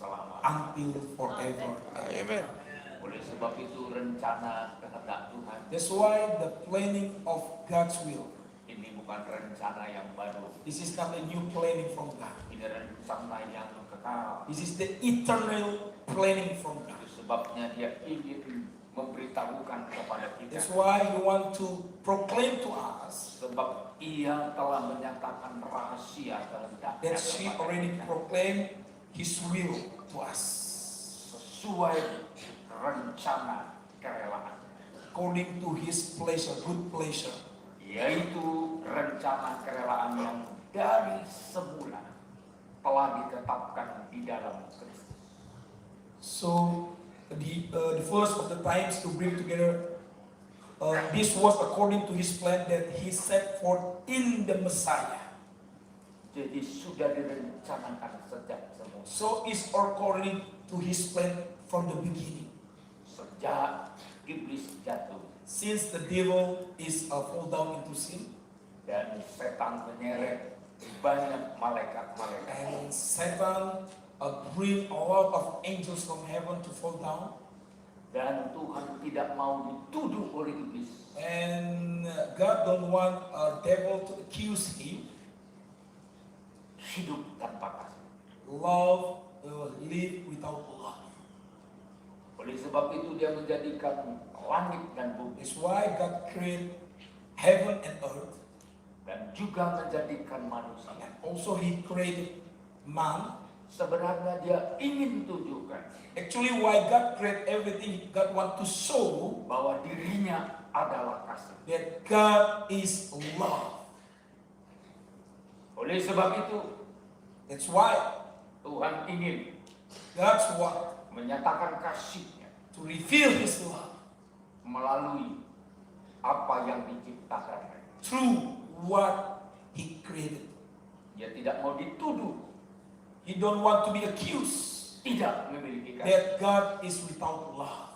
selama-lamanya. until forever. Amen. Oleh sebab itu rencana kehendak Tuhan That's why the planning of God's will. ini bukan rencana yang baru. This is not a new planning from God. Ini rencana yang kekal. This is the eternal planning from God. Itu sebabnya dia ingin memberitahukan kepada kita. That's why He want to proclaim to us Sebab ia telah menyatakan rahasia kehendaknya that He kepada already kita. proclaimed His will to us Sesuai rencana kerelaan, according to His pleasure, good pleasure. yaitu rencana kerelaan yang dari semula telah ditetapkan di dalam Kristus. So the first of the times to bring together, this was according to His plan that He set forth in the Messiah. Jadi sudah direncanakan sejak semula. So it's according to His plan from the beginning. Sejak iblis jatuh Since the devil is fall down into sin, dan setan menyeret banyak malaikat-malaikat, and Satan bring a lot of angels from heaven to fall down, dan Tuhan tidak mau dituduh oleh iblis. and God don't want a devil to accuse Him. Hidup tanpa kasih. Love live without love. Oleh sebab itu dia menjadikan langit dan bumi That's why God created heaven and earth, dan juga menjadikan manusia. and also He created man. Sebenarnya dia ingin tunjukkan Actually, why God created everything, God want to show bahwa dirinya adalah kasih. that God is love. Oleh sebab itu That's why Tuhan ingin God's want menyatakan kasihnya to reveal His love melalui apa yang diciptakan. through what He created. Dia tidak mau dituduh He don't want to be accused tidak memiliki kasih. that God is without love.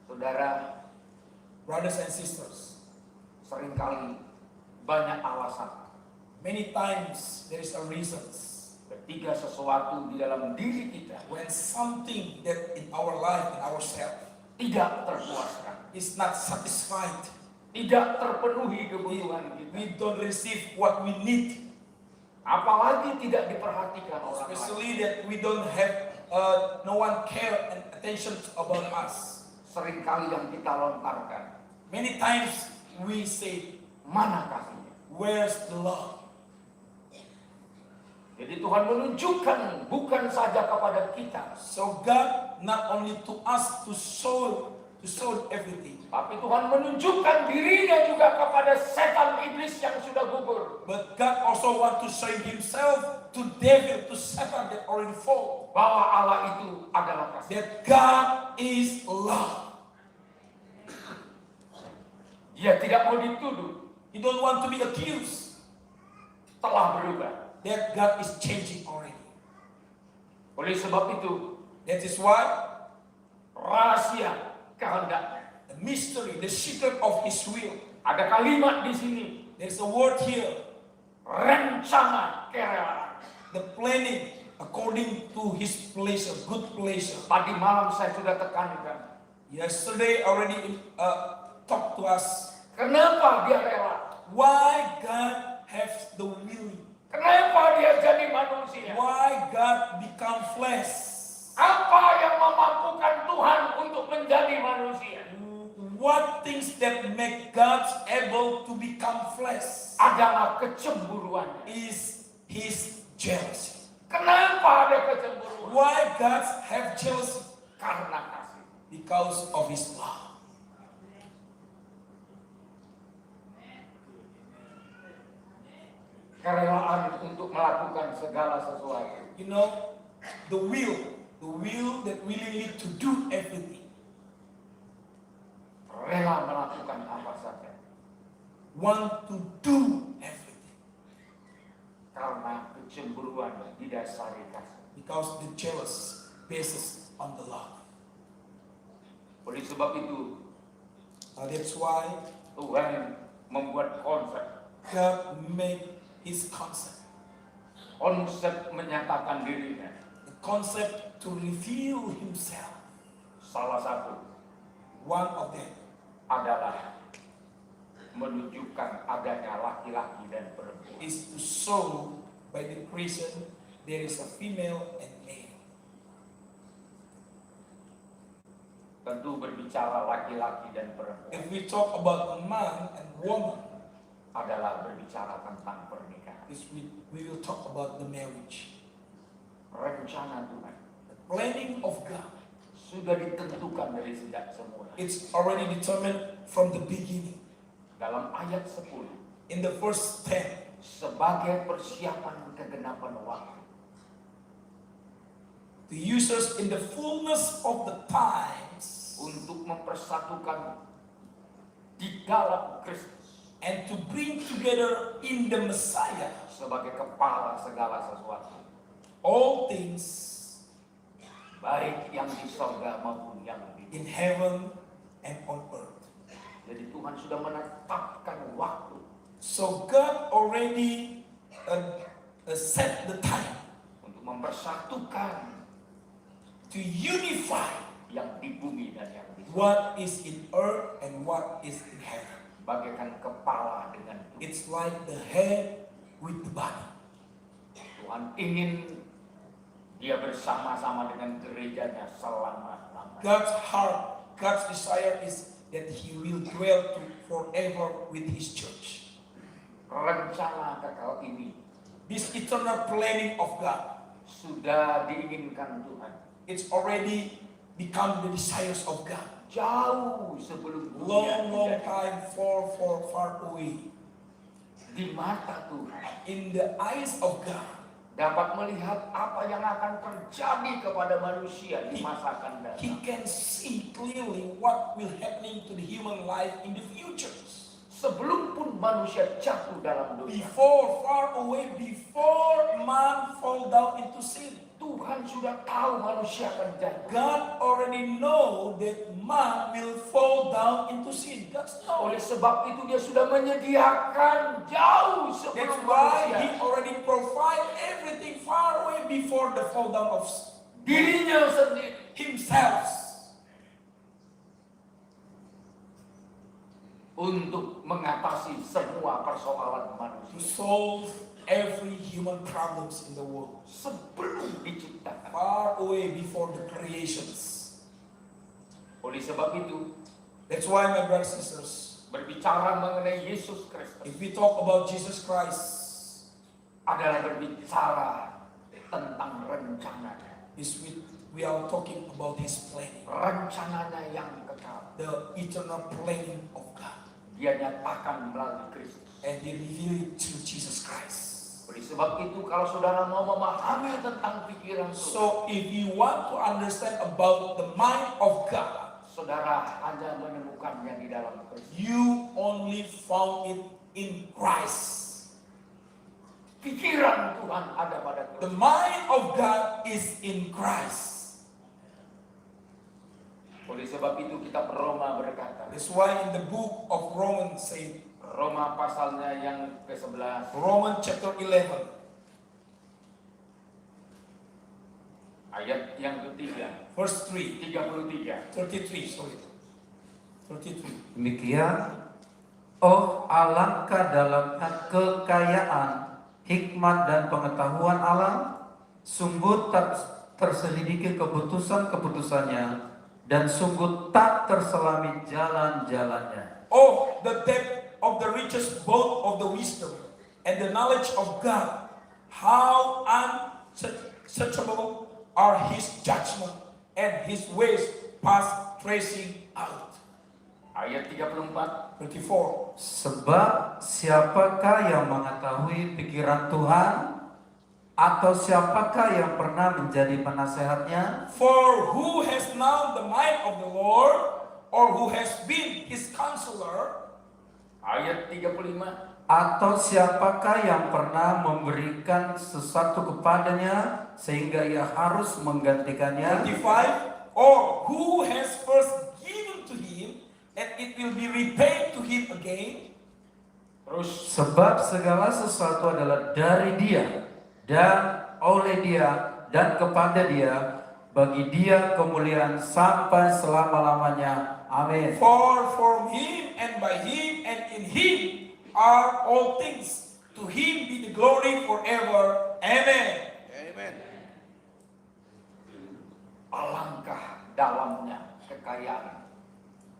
Saudara, Brothers and sisters, seringkali banyak alasan many times there is a reasons ketika sesuatu di dalam diri kita when something that in our life, in ourselves, tidak terpuaskan, is not satisfied. tidak terpenuhi kebutuhan kita, We don't receive what we need. apalagi tidak diperhatikan orang lain. Especially that we don't have no one care and attention about us. Seringkali yang kita lontarkan, Many times we say, mana kasihnya? where's the love? Jadi Tuhan menunjukkan bukan saja kepada kita, So God not only to us to show everything, tapi Tuhan menunjukkan dirinya juga kepada setan iblis yang sudah gugur. but God also want to show Himself to devil, to Satan that already fall. Bahwa Allah itu adalah kasih. That God is love. Dia tidak mau dituduh, He don't want to be accused telah berubah. that God is changing already. Oleh sebab itu, That is why rahasia kehendaknya. the mystery, the secret of His will. Ada kalimat di sini, There's a word here, rencana kerelaan. the planning according to His pleasure, good pleasure. Tadi malam saya sudah tekankan, Yesterday already talked to us kenapa dia rela? why God has the will, Kenapa dia jadi manusia? why God become flesh. Apa yang memampukan Tuhan untuk menjadi manusia? What things that make God able to become flesh Adalah kecemburuan. is His jealousy. Kenapa ada kecemburuan? Why God have jealousy? Karena kasih. Because of His love. Kerelaan untuk melakukan segala sesuatu. You know, the will that willingly to do everything. Rela melakukan apa saja. Want to do everything. Karena kecemburuan didasari kasih. Because the jealous basis on the love. Oleh sebab itu, That's why Tuhan membuat konsep. God made His concept. Konsep menyatakan dirinya. The concept to reveal himself. Salah satu One of them adalah menunjukkan adanya laki-laki dan perempuan. is to show by the creation there is a female and male. Tentu berbicara laki-laki dan perempuan If we talk about a man and woman, adalah berbicara tentang pernikahan. we will talk about the marriage. Rencana Tuhan The planning of God, sudah ditentukan dari sejak semula. it's already determined from the beginning. Dalam ayat 10, In the verse 10, sebagai persiapan kegenapan waktu, the users in the fullness of the times untuk mempersatukan di dalam Kristus and to bring together in the Messiah sebagai kepala segala sesuatu, all things baik yang di sorga maupun yang di in bumi. heaven and on earth. Jadi Tuhan sudah menetapkan waktu So God already set the time untuk mempersatukan to unify yang di bumi dan yang di sorga, what is in earth and what is in heaven. bagaikan kepala dengan tubuh. It's like the head with the body. Tuhan ingin dia bersama-sama dengan gerejanya selama-lamanya. God's heart, God's desire is that He will dwell forever with His church. Rencana kekal ini This eternal planning of God, sudah diinginkan Tuhan it's already become the desires of God. jauh sebelum dunia Long menjadi. time, far away. Di mata Tuhan In the eyes of God, dapat melihat apa yang akan terjadi kepada manusia di masa akan He datang. can see clearly what will happening to the human life in the future. Sebelum pun manusia jatuh dalam dosa, Before, far away, before man fall down into sin, Tuhan sudah tahu manusia akan jatuh. God already know that man will fall down into sin. That's Oleh knowledge. sebab itu dia sudah menyediakan jauh That's sebelum why manusia. He already provide everything far away before the fall down of Dirinya sendiri Himself. untuk mengatasi semua persoalan To manusia solve every human problems in the world. sebelum diciptakan. Far away before the creations. Oleh sebab itu, That's why, my brothers and sisters, berbicara mengenai Yesus Kristus if we talk about Jesus Christ, adalah berbicara tentang rencananya. we are talking about His planning, Rencananya yang kekal. the eternal planning of God, Dia nyatakan melalui Kristus. and He revealed it through Jesus Christ. Oleh sebab itu, kalau saudara mau memahami tentang pikiran Tuhan, So, if you want to understand about the mind of God, saudara hanya menemukannya di dalam Kristus. you only found it in Christ. Pikiran Tuhan ada pada The Kristus. mind of God is in Christ. Oleh sebab itu kitab Roma berkata, That's why in the book of Romans say, Roma pasalnya yang ke-11 Romans chapter 11, ayat yang ketiga, verse 3, 33. 33. Demikian, oh alangkah dalam kekayaan, hikmat dan pengetahuan Allah, sungguh tak terselidiki keputusan-keputusannya, dan sungguh tak terselami jalan-jalannya. Oh, the depth of the riches both of the wisdom and the knowledge of God, how unsearchable are His judgment and His ways past tracing out. Ayat 34. 34. Sebab siapakah yang mengetahui pikiran Tuhan, atau siapakah yang pernah menjadi penasehatnya? For who has known the mind of the Lord, or who has been His counselor? Ayat 35. Atau siapakah yang pernah memberikan sesuatu kepadanya sehingga ia harus menggantikannya? 35. Or who has first given to Him, and it will be repaid to Him again? Sebab segala sesuatu adalah dari Dia, dan oleh Dia, dan kepada Dia, bagi Dia kemuliaan sampai selama-lamanya. Amin. For from Him and by Him and in Him are all things. To Him be the glory forever. Amen. Amen. Alangkah dalamnya kekayaan,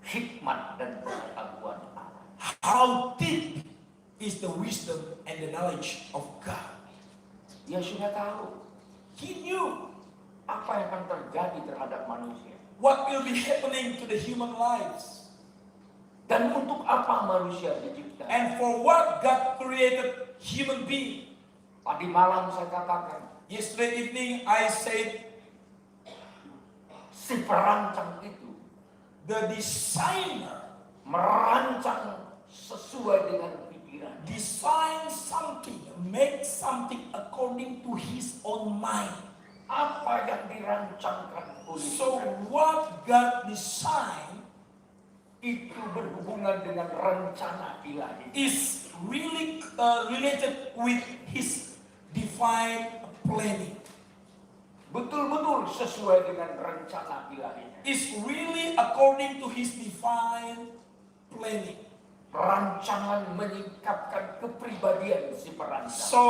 hikmat dan pengetahuan Allah. How deep is the wisdom and the knowledge of God? Dia sudah tahu He knew apa yang akan terjadi terhadap manusia. what will be happening to the human lives. Dan untuk apa manusia diciptakan. And for what God created human being. Tadi malam saya katakan, Yesterday evening I said si perancang itu the designer merancang sesuai dengan pikiran. design something, make something according to his own mind. Apa yang dirancangkan oleh So Tuhan what God designed itu berhubungan dengan rencana ilahi. is really related with his divine planning. Betul-betul sesuai dengan rencana ilahinya. It's really according to his divine planning. Rancangan menyingkapkan kepribadian si perancang. So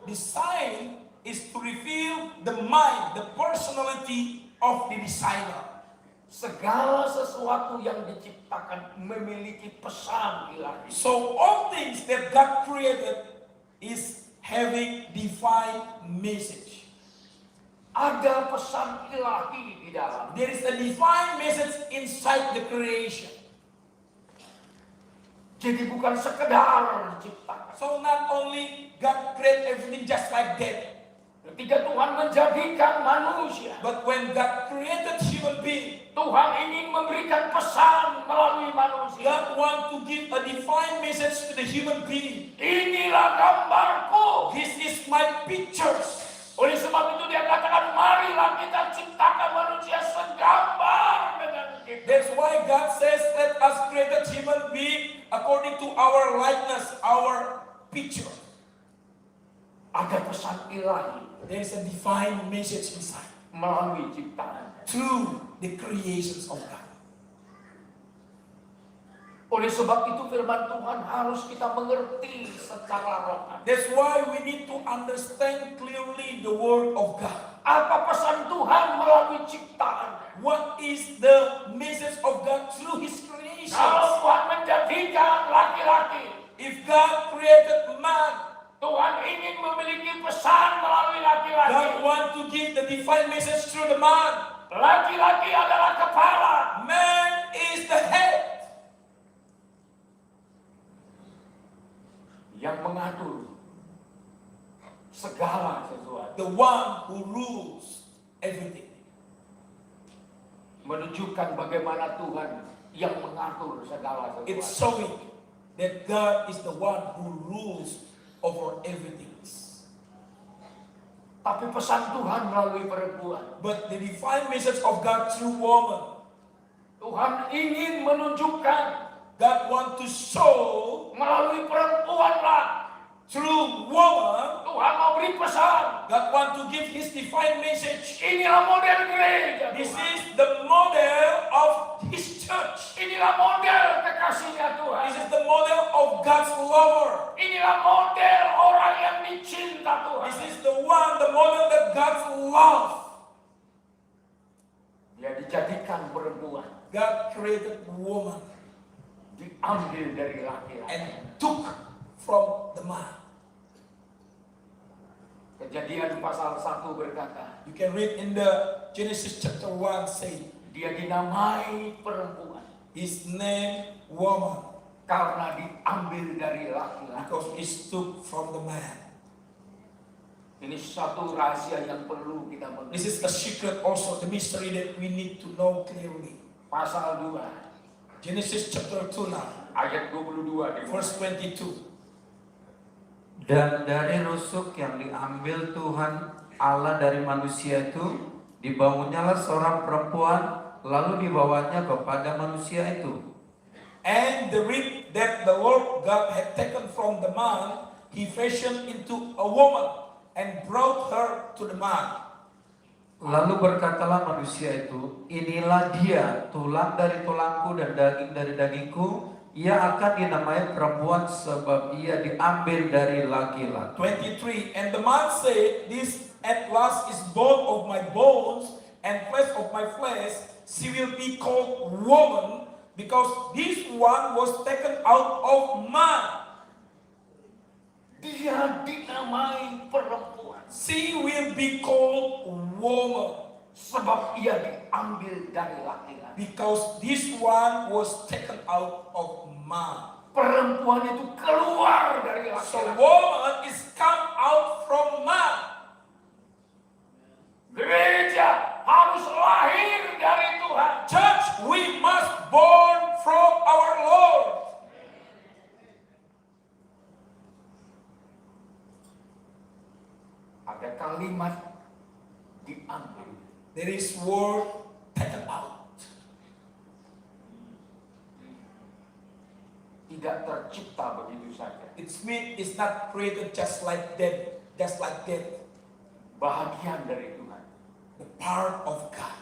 design is to reveal the mind, the personality of the designer. Segala sesuatu yang diciptakan memiliki pesan ilahi. So all things that God created is having divine message. Ada pesan ilahi di dalam. There is a divine message inside the creation. Jadi bukan sekedar diciptakan. So not only God create everything just like that, Ketika Tuhan menjadikan manusia, but when God created human being, Tuhan ingin memberikan pesan melalui manusia. God want to give a divine message to the human being. Inilah gambarku. This is my pictures. Oleh sebab itu dia katakan, marilah kita ciptakan manusia segambar dengan kita. That's why God says, let us create a human being according to our likeness, our picture. Ada pesan ilahi There is a divine message inside melalui ciptaan. through the creations of God. Oleh sebab itu firman Tuhan harus kita mengerti secara rohani. That's why we need to understand clearly the word of God. Apa pesan Tuhan melalui ciptaan? What is the message of God through His creations? Kalau Tuhan menjadikan laki-laki, If God created man, Tuhan ingin memiliki pesan melalui laki-laki. God want to give the divine message through the man. Laki-laki adalah kepala. Man is the head. Yang mengatur segala sesuatu. The one who rules everything. Menunjukkan bagaimana Tuhan yang mengatur segala sesuatu. It's showing that God is the one who rules over everything. Tapi pesan Tuhan melalui perempuan. But the divine message of God through woman, Tuhan ingin menunjukkan God want to show melalui perempuanlah. through woman, Tuhan mau beri pesan. God want to give His divine message. Inilah model gereja. This Tuhan. is the model of His church. Inilah model kekasihnya Tuhan. This is the model of God's lover. Inilah model orang yang dicinta Tuhan. This is the one, the model that God loves. Dia dijadikan perempuan, God created woman diambil dari laki-laki. and took from the man. Kejadian pasal 1 berkata, You can read in the Genesis chapter 1 say, dia dinamai perempuan his name woman karena diambil dari laki-laki. because he took from the man. Ini satu rahasia yang perlu kita mengerti. This is a secret also, the mystery that we need to know clearly. Pasal 2 Genesis chapter 2 now, ayat 22 di verse 22. Dan dari rusuk yang diambil Tuhan Allah dari manusia itu, dibangunnyalah seorang perempuan, lalu dibawanya kepada manusia itu. And the rib that the Lord God had taken from the man, He fashioned into a woman and brought her to the man. Lalu berkatalah manusia itu, inilah dia, tulang dari tulangku dan daging dari dagingku. Ia akan dinamai perempuan sebab ia diambil dari laki-laki. 23. And the man said, this at last is bone of my bones and flesh of my flesh. She will be called woman because this one was taken out of man. Dia dinamai perempuan She will be called woman sebab ia diambil dari laki-laki. because this one was taken out of man. Perempuan itu keluar dari So laki-laki. woman is come out from man. Gereja harus lahir dari Tuhan. Church, we must born from our Lord. Ada kalimat diambil. There is word taken out. Tidak tercipta begitu saja. Its mean is not created just like that, Bahagian dari Tuhan. the part of God.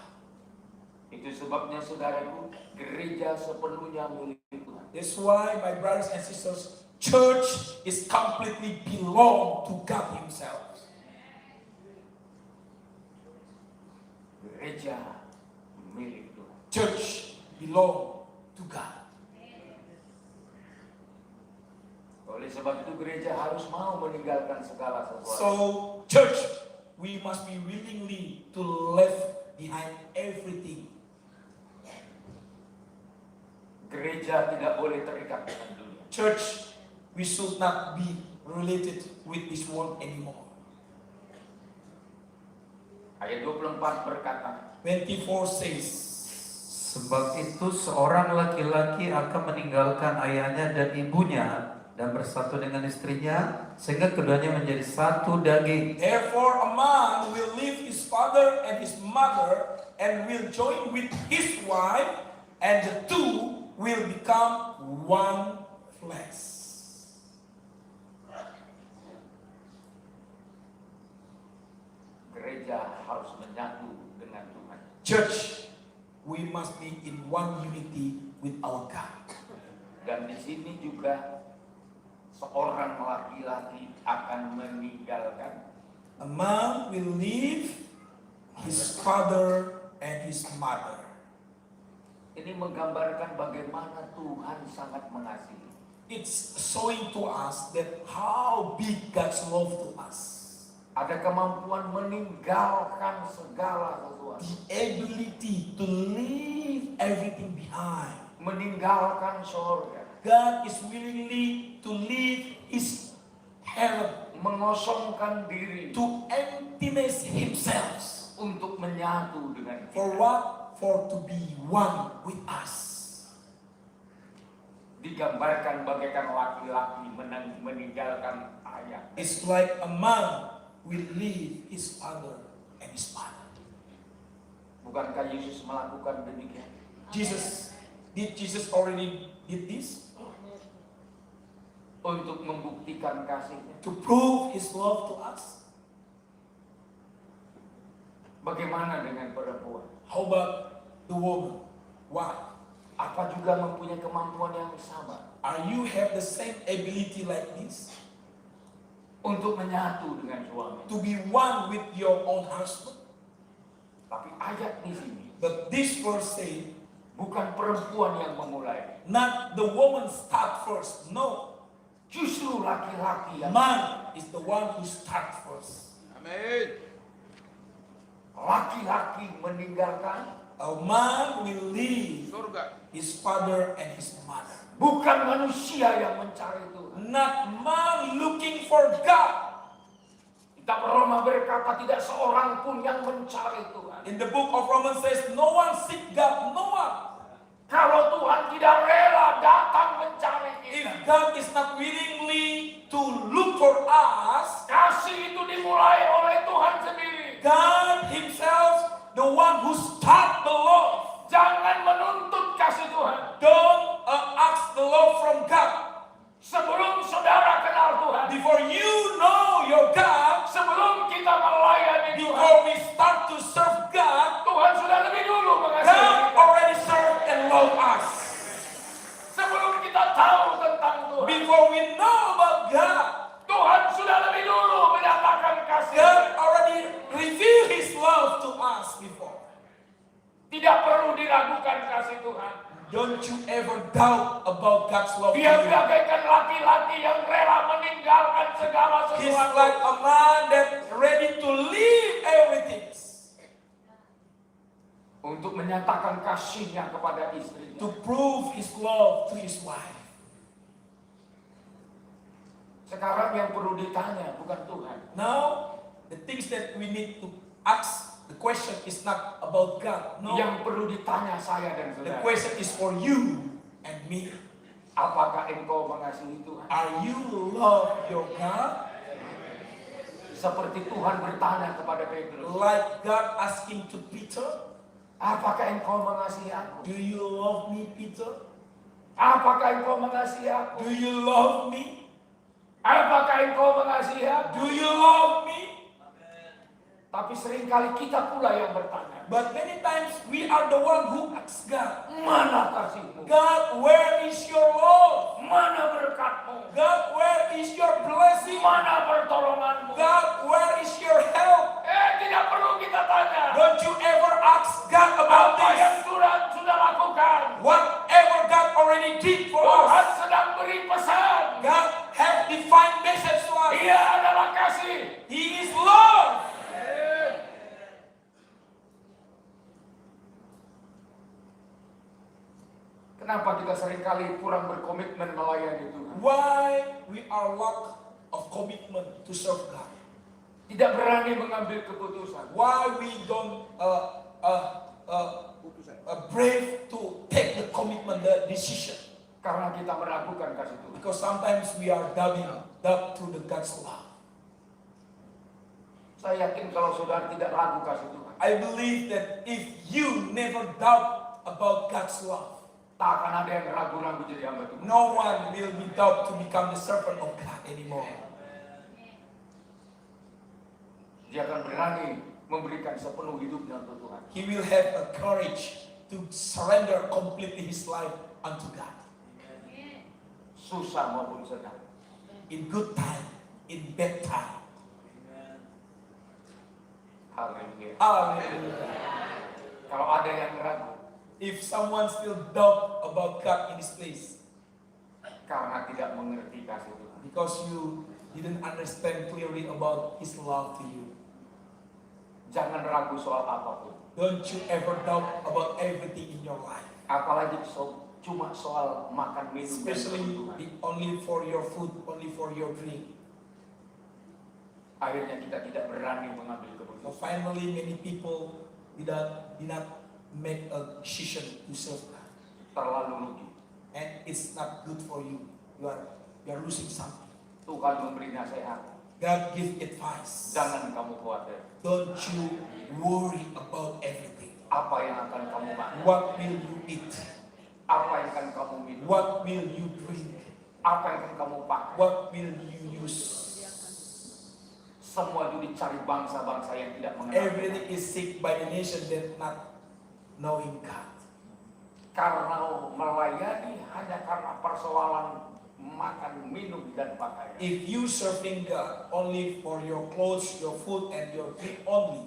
Itu sebabnya saudaraku, gereja sepenuhnya milik Tuhan. That's why, my brothers and sisters, church is completely belong to God Himself. Gereja milik Tuhan. Church belong to God. Oleh sebab itu gereja harus mau meninggalkan segala sesuatu. So, church, we must be willingly to leave behind everything. Gereja tidak boleh terikat dengan dunia. Church, we should not be related with this world anymore. Ayat 24 berkata, 24 says, Sebab itu seorang laki-laki akan meninggalkan ayahnya dan ibunya dan bersatu dengan istrinya sehingga keduanya menjadi satu daging. therefore a man will leave his father and his mother and will join with his wife, and the two will become one flesh. gereja harus menyatu dengan Tuhan. Church, we must be in one unity with our God. Dan di sini juga seorang laki-laki akan meninggalkan. A man will leave his father and his mother. Ini menggambarkan bagaimana Tuhan sangat mengasihi. It's showing to us that how big God's love to us. Ada kemampuan meninggalkan segala sesuatu. The ability to leave everything behind. Meninggalkan surga. God is willingly to leave his heaven, Mengosongkan diri. to emptiness himself. Untuk menyatu dengan kita. For what? For to be one with us. Digambarkan bagaikan laki-laki meninggalkan ayah. It's like a man will leave his father and his mother. Bukankah Yesus melakukan demikian? Did Jesus already did this? Untuk membuktikan kasihnya. To prove his love to us? Bagaimana dengan perempuan? How about the woman? Why? Apa juga mempunyai kemampuan yang sama? Are you have the same ability like this? Untuk menyatu dengan suami. To be one with your own husband? Tapi ayat di sini But this verse say, bukan perempuan yang memulai. not the woman start first. No. Justru laki-laki yang Man is the one who start first. Amin. Laki-laki meninggalkan. A man will leave his father and his mother. Bukan manusia yang mencari Tuhan. Not man looking for God. Kitab Roma berkata tidak seorang pun yang mencari Tuhan. In the book of Romans says, no one seek God, no one. Kalau Tuhan tidak rela datang mencari If kita, God is not willingly to look for us, kasih itu dimulai oleh Tuhan sendiri. God himself, the one who start the love. Jangan menuntut kasih Tuhan. Don't ask the love from God. Sebelum saudara kenal Tuhan, Before you know your God, sebelum kita melayani Tuhan, before we start to serve asked before. Tidak perlu diragukan kasih Tuhan. Don't you ever doubt about God's love for Dia you. bagaikan laki-laki yang rela meninggalkan segala He's sesuatu. like a man that's ready to leave everything Untuk menyatakan kasihnya kepada istrinya. to prove his love to his wife. Sekarang yang perlu ditanya bukan Tuhan. Now, the things that we need to ask, the question is not about God. No, Yang perlu ditanya saya dan the saudara. question is for you and me. Apakah engkau mengasihi Tuhan? Are you love your God? Seperti Tuhan bertanya kepada Petrus. Like God asking to Peter, Apakah engkau mengasihi aku? do you love me, Peter? Apakah engkau mengasihi aku? Do you love me? Apakah engkau mengasihi aku? Do you love me? Tapi seringkali kita pula yang bertanya. But many times we are the one who asks God, Mana kasihmu? God, where is your love? Mana berkatmu? God, where is your blessing? Mana pertolonganmu? God, where is your help? Tidak perlu kita tanya. Don't you ever ask God about Apa yang this? Tuhan sudah lakukan? Whatever God already did for Tuhan us, sedang beri pesan. God has defined message to us. Dia adalah kasih. He is love. Kenapa kita seringkali kurang berkomitmen melayani Tuhan? Why we are lack of commitment to serve God? Tidak berani mengambil keputusan. Why we don't brave to take the commitment, the decision? Karena kita meragukan kasih Tuhan. Because sometimes we are doubt to the God's love. Saya yakin kalau saudara tidak ragu kasih Tuhan, I believe that if you never doubt about God's love, tak akan ada yang ragu-ragu jadi hamba Tuhan. no one will be doubt to become the servant of God anymore. Dia akan berani memberikan sepenuh hidupnya untuk Tuhan. He will have a courage to surrender completely his life unto God. Susah maupun senang. In good time, in bad time. Haleluya. Hallelujah. Kalau ada yang ragu If someone still doubt about God in this place, karena tidak mengerti kasih Tuhan, because you didn't understand clearly about his love to you, jangan ragu soal apapun. don't you ever doubt about everything in your life. Apalagi cuma soal makan minum dan Especially kebutuhan. only for your food, only for your drink. Akhirnya kita tidak berani mengambil So keputusan. finally, many people did not make a decision to serve God, Terlalu rugi. and it's not good for you. You are losing something. Tuhan memberi nasihat. God give advice. Jangan kamu khawatir. Don't you worry about everything. Apa yang akan kamu makan? What will you eat? Apa yang akan kamu minum? What will you drink? Apa yang akan kamu pakai? What will you use? Semua itu dicari bangsa-bangsa yang tidak mengenal Tuhan. Everything is seek by the nation that not knowing God. Karena melayani hanya karena persoalan makan, minum, dan pakaian. If you serving God only for your clothes, your food, and your drink only,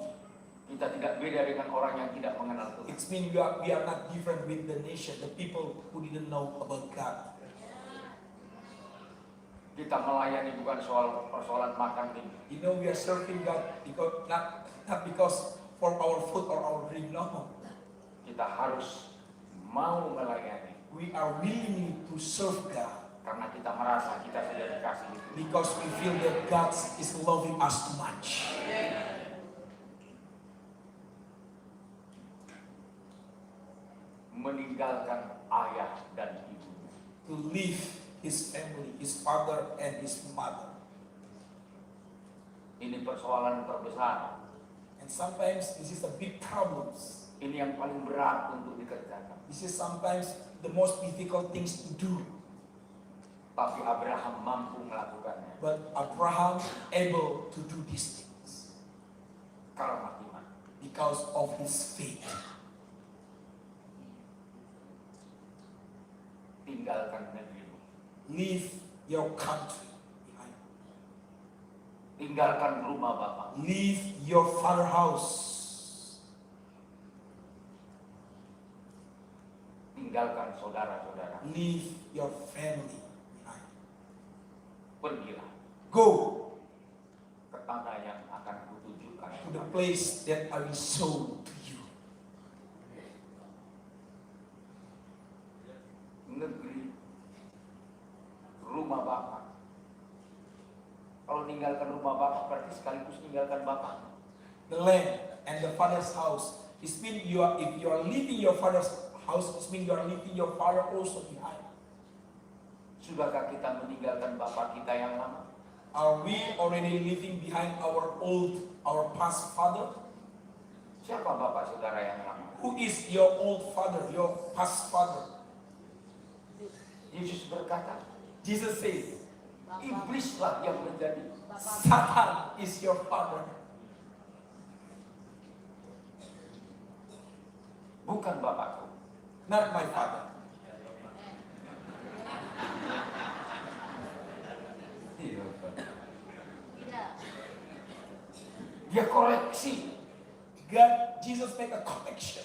Kita tidak beda dengan orang yang tidak mengenal Tuhan. it means we are not different with the nation, the people who didn't know about God. Kita melayani bukan soal persoalan makan minum. You know, we are serving God because not because for our food or our drink. No, Kita harus mau melayani we are willing to serve God karena kita merasa kita sudah dikasih itu. because we feel that God is loving us too much. Meninggalkan ayah dan ibu. To leave his family, his father and his mother. Ini persoalan terbesar. And sometimes this is a big problems. Ini yang paling berat untuk dikerjakan. This is sometimes the most difficult things to do. Tapi Abraham mampu melakukannya But Abraham able to do these things karena iman. because of his faith. Tinggalkan negerimu. Leave your country behind. Tinggalkan rumah Bapak. Leave your father house. tinggalkan saudara-saudara. Leave your family behind. Pergilah Go ke tanah yang akan kutunjukkan. to the place that I will show to you. Negeri rumah Bapak. Kalau ninggalkan rumah Bapak berarti sekaligus ninggalkan Bapak. The land and the father's house. It means if you are leaving your father's house, it means you are leaving your father also behind. Sudahkah kita meninggalkan Bapak kita yang lama? Are we already leaving behind our past father? Siapa Bapak saudara yang lama? Who is your old father, your past father? Yesus berkata, Jesus says, iblislah yang menjadi. Satan is your father. Bukan Bapakku. Not my father. Dia koreksi. Jesus make a correction.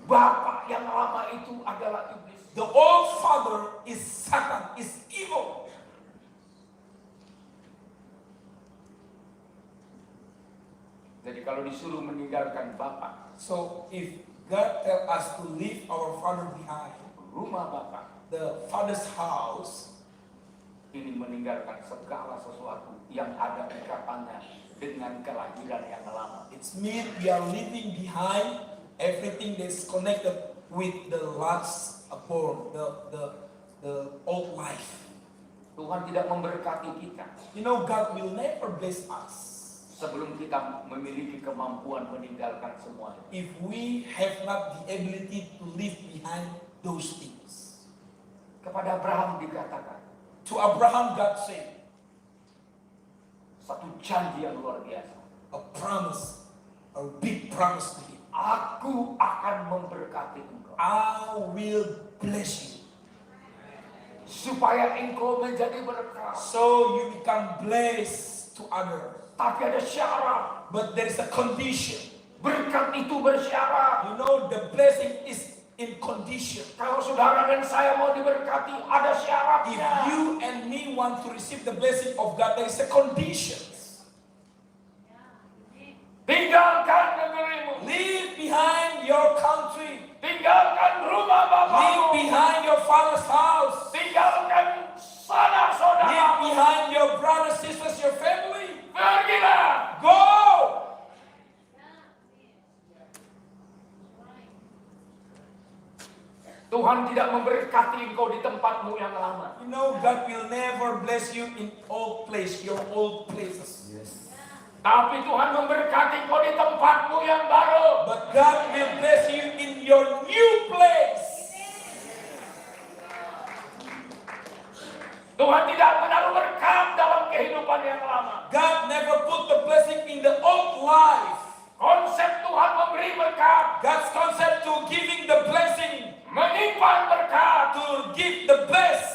Bapak yang lama itu adalah iblis. The old father is Satan, is evil. Jadi kalau disuruh meninggalkan Bapak, So if God tell us to leave our father behind, rumah Bapak, the father's house, ini meninggalkan segala sesuatu yang ada ikatannya dengan kelahiran yang lama. it means we are leaving behind everything that's connected with the last born, the old life. Tuhan tidak memberkati kita You know, God will never bless us sebelum kita memiliki kemampuan meninggalkan semuanya. if we have not the ability to leave behind those things. Kepada Abraham dikatakan To Abraham, God said, satu janji yang luar biasa. a promise, a big promise to him. Aku akan memberkati engkau I will bless you. supaya engkau menjadi berkat. So you become blessed to others. Tapi ada syarat. But there is a condition. Berkat itu bersyarat. You know, the blessing is in condition. Kalau saudara dan saya mau diberkati, ada If syaratnya. you and me want to receive the blessing of God, there is a condition. Tinggalkan negerimu. Leave behind your country. Tinggalkan rumah Leave bapakmu. behind your father's house. Tinggalkan sanak saudara. Leave behind your brothers, sisters, your family. Pergilah. Go! Tuhan tidak memberkati engkau di tempatmu yang lama. You know, God will never bless you in old place, your old places. Tapi Tuhan memberkati engkau di tempatmu yang baru. But God will bless you in your new place. Tuhan tidak menaruh berkat dalam kehidupan yang lama. God never put the blessing in the old life. Konsep Tuhan memberi berkat, God's concept to giving the blessing, menyimpan berkat to give the best,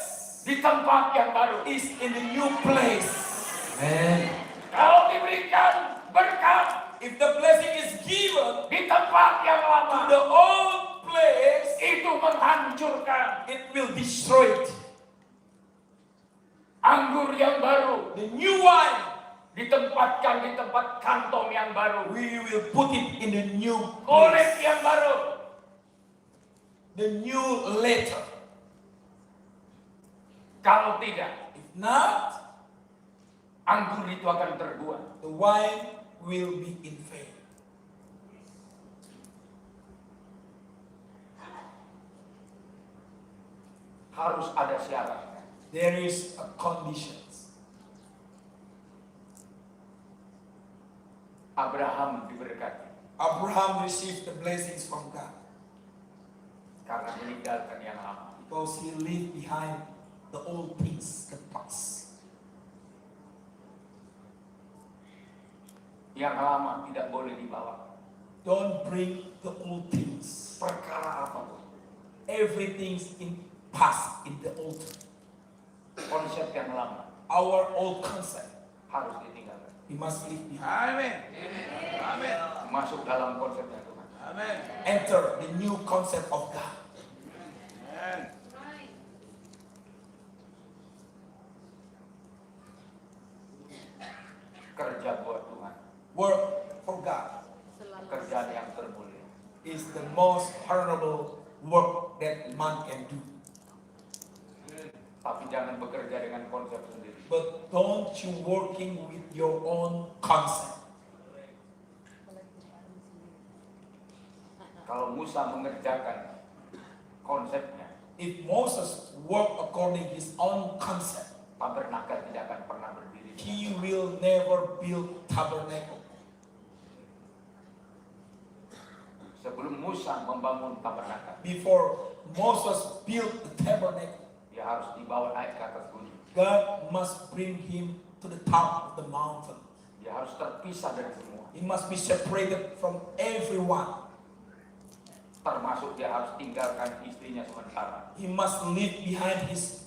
di tempat yang baru. is in the new place. Kalau diberikan berkat If the blessing is given di tempat yang to lama, the old place, itu menghancurkan. it will destroy it. Anggur yang baru The new wine, ditempatkan di tempat kantong yang baru. we will put it in the new Kulit place. yang baru. The new letter. Kalau tidak, If not, anggur itu akan terbuang. the wine will be in vain. Harus ada syarat. There is a conditions. Abraham diberkati Abraham received the blessings from God karena meninggalkan yang lama. because he left behind the old things, the past. Yang lama tidak boleh dibawa. Don't bring the old things. Perkara apapun. Everything's in past, in the old. Konsep yang lama Our old concept, harus ditinggalkan. we must leave behind. Masuk dalam konsep yang Tuhan. enter the new concept of God. Kerja buat Tuhan, Work for God kerjaan yang termulia. is the most honorable work that man can do. Tapi jangan bekerja dengan konsep sendiri. But don't you working with your own concept. Kalau Musa mengerjakan konsepnya, If Moses worked according his own concept, tabernakel tidak akan pernah berdiri. he will never build tabernacle. Sebelum Musa membangun tabernakel, Before Moses built the tabernacle, dia harus dibawa naik ke atas gunung. God must bring him to the top of the mountain. Dia harus terpisah dari semua. He must be separated from everyone. Termasuk dia harus tinggalkan istrinya sementara. He must leave behind his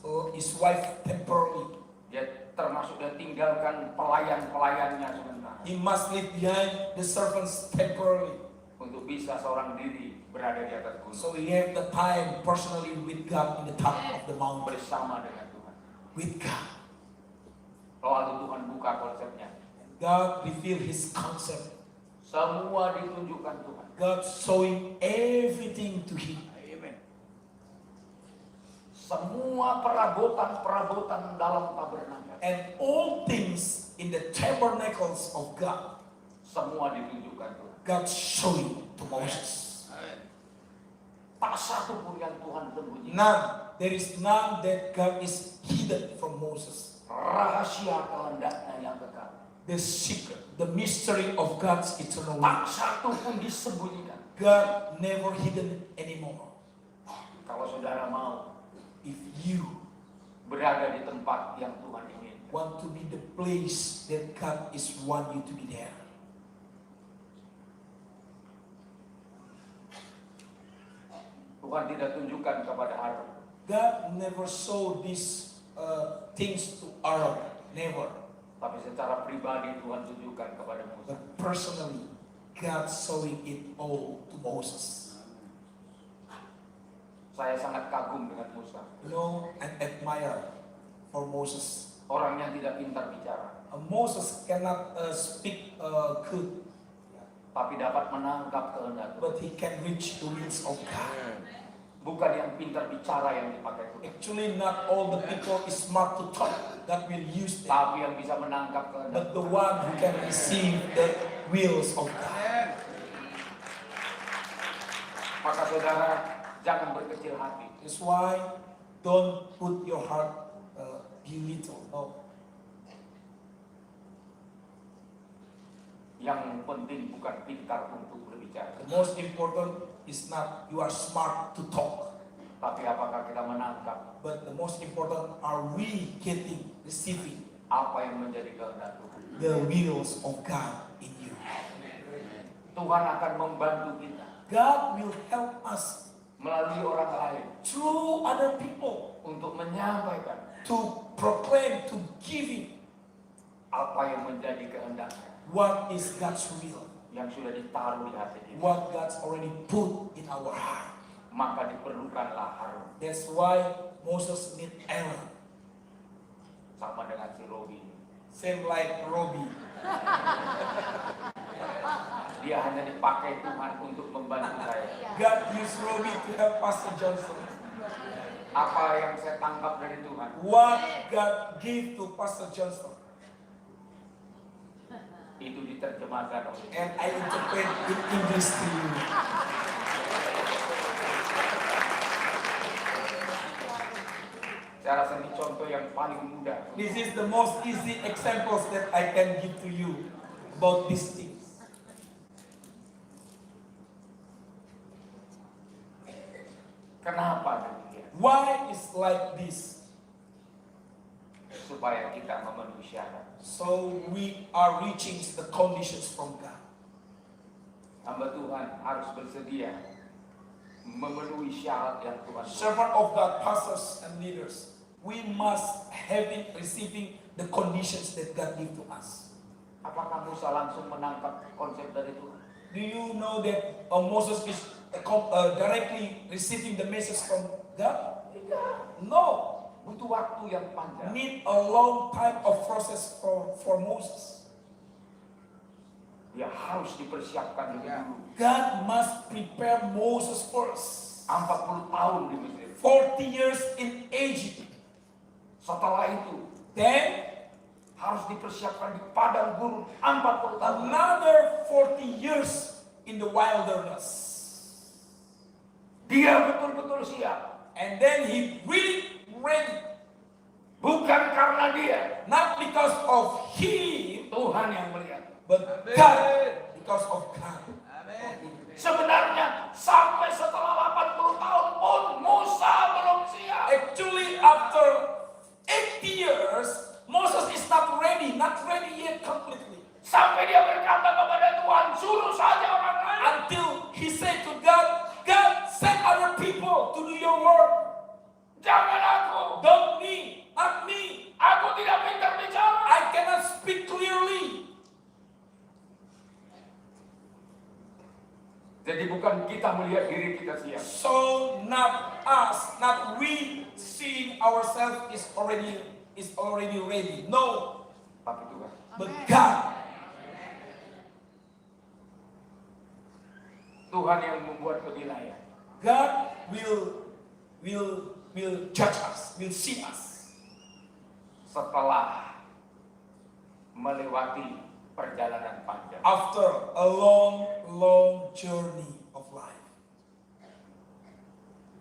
wife temporarily. Dia termasuk dia tinggalkan pelayan-pelayannya sementara. He must leave behind the servants temporarily. Untuk bisa seorang diri berada di atas gunung. So he have the time personally with God in the top of the mountain. Bersama dengan Tuhan. With God. Lalu Tuhan buka konsepnya. God revealed his concept. Semua ditunjukkan Tuhan. God showing everything to him. Semua perabotan-perabotan dalam tabernakel. And all things in the tabernacles of God, Semua ditunjukkan Tuhan. God showing to Moses. Tak satu pun yang Tuhan sembunyikan. None. There is none that God is hidden from Moses. Rahasia kehendaknya yang kekal. The secret, the mystery of God's eternal Tak will. satu pun disembunyikan. God never hidden anymore. Kalau saudara mau If you berada di tempat yang Tuhan ingin, want to be the place that God is want you to be there. Tuhan tidak tunjukkan kepada Harun. God never show these things to Aaron. Never. Tapi secara pribadi Tuhan tunjukkan kepada Musa. But personally, God showing it all to Moses. Saya sangat kagum dengan Musa. You know, and admire for Moses. Orang yang tidak pintar bicara, Moses cannot speak good, tapi dapat menangkap kehendak Tuhan. but he can reach the wills of God. Bukan yang pintar bicara yang dipakai Tuhan, Actually, not all the people is smart to talk. God will use them. tapi yang bisa menangkap kehendak But the one who can receive the wills of God. Maka saudara jangan berkecil hati. That's why don't put your heart belittle. No. Yang penting bukan pintar untuk berbicara, The most important is not you are smart to talk, tapi apakah kita menangkap but the most important are we receiving apa yang menjadi kehendak Tuhan. the wills of God in you. Tuhan akan membantu kita God will help us melalui orang lain through other people untuk menyampaikan to proclaim, to give apa yang menjadi kehendaknya, what is God's will, yang sudah ditaruh di hati kita. what God's already put in our heart. Maka diperlukanlah Harun That's why Moses need Aaron, sama dengan si Robi. same like Robbie. Dia hanya dipakai Tuhan untuk membantu saya. God used Robbie to help Pastor Johnson. Apa yang saya tangkap dari Tuhan, What God gave to Pastor Johnson, itu diterjemahkan oleh and I interpret in English to you. Saya rasa ini contoh yang paling mudah. This is the most easy examples that I can give to you about these things. Kenapa demikian? Why is like this? Supaya kita memenuhi syarat. So we are reaching the conditions from God. Hamba Tuhan harus bersedia memenuhi syarat yang Tuhan beri. Servant of God, pastors and leaders, we must have it receiving the conditions that God give to us. Apakah Musa langsung menangkap konsep dari Tuhan? Do you know that Moses is directly receiving the message from God? No. Butuh waktu yang panjang. Need a long time of process for Moses. Dia harus dipersiapkan dulu. God must prepare Moses first. 40 tahun di Mesir. 40 years in Egypt. Setelah itu, Then harus dipersiapkan di padang gurun 40 tahun. another 40 years in the wilderness. Dia betul-betul siap. And then he really ready. Bukan karena dia, Not because of him, Tuhan yang melihat. but God. Because of God. Sebenarnya sampai setelah 80 tahun pun Musa belum siap. Actually, after 80 years, Moses is not ready yet completely. Sampai dia berkata kepada Tuhan, suruh saja orang lain. Until he said to God, God, send other people to do your work. Jangan aku. Don't me, not me. Aku tidak pintar bicara. I cannot speak clearly. Jadi bukan kita melihat diri kita siap. So not us, not we seeing ourselves is already ready. No, Tapi Tuhan. but God. Tuhan yang membuat penilaian. God will judge us, will see us. Setelah melewati perjalanan panjang. After a long journey of life.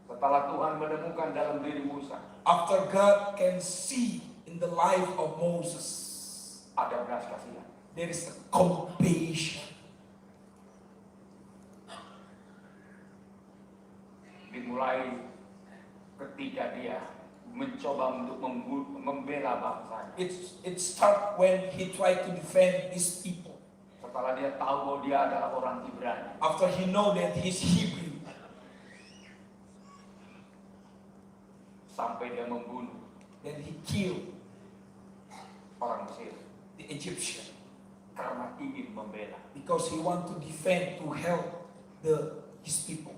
Setelah Tuhan menemukan dalam diri Musa, After God can see in the life of Moses, ada belas kasihan. there is a compassion. Dimulai ketika dia mencoba untuk membela bangsanya. It start when he tried to defend his people. Setelah dia tahu bahwa dia adalah orang Ibrani, After he know that he's Hebrew, sampai dia membunuh then he killed orang Mesir the Egyptian karena ingin membela. because he want to defend, to help his people.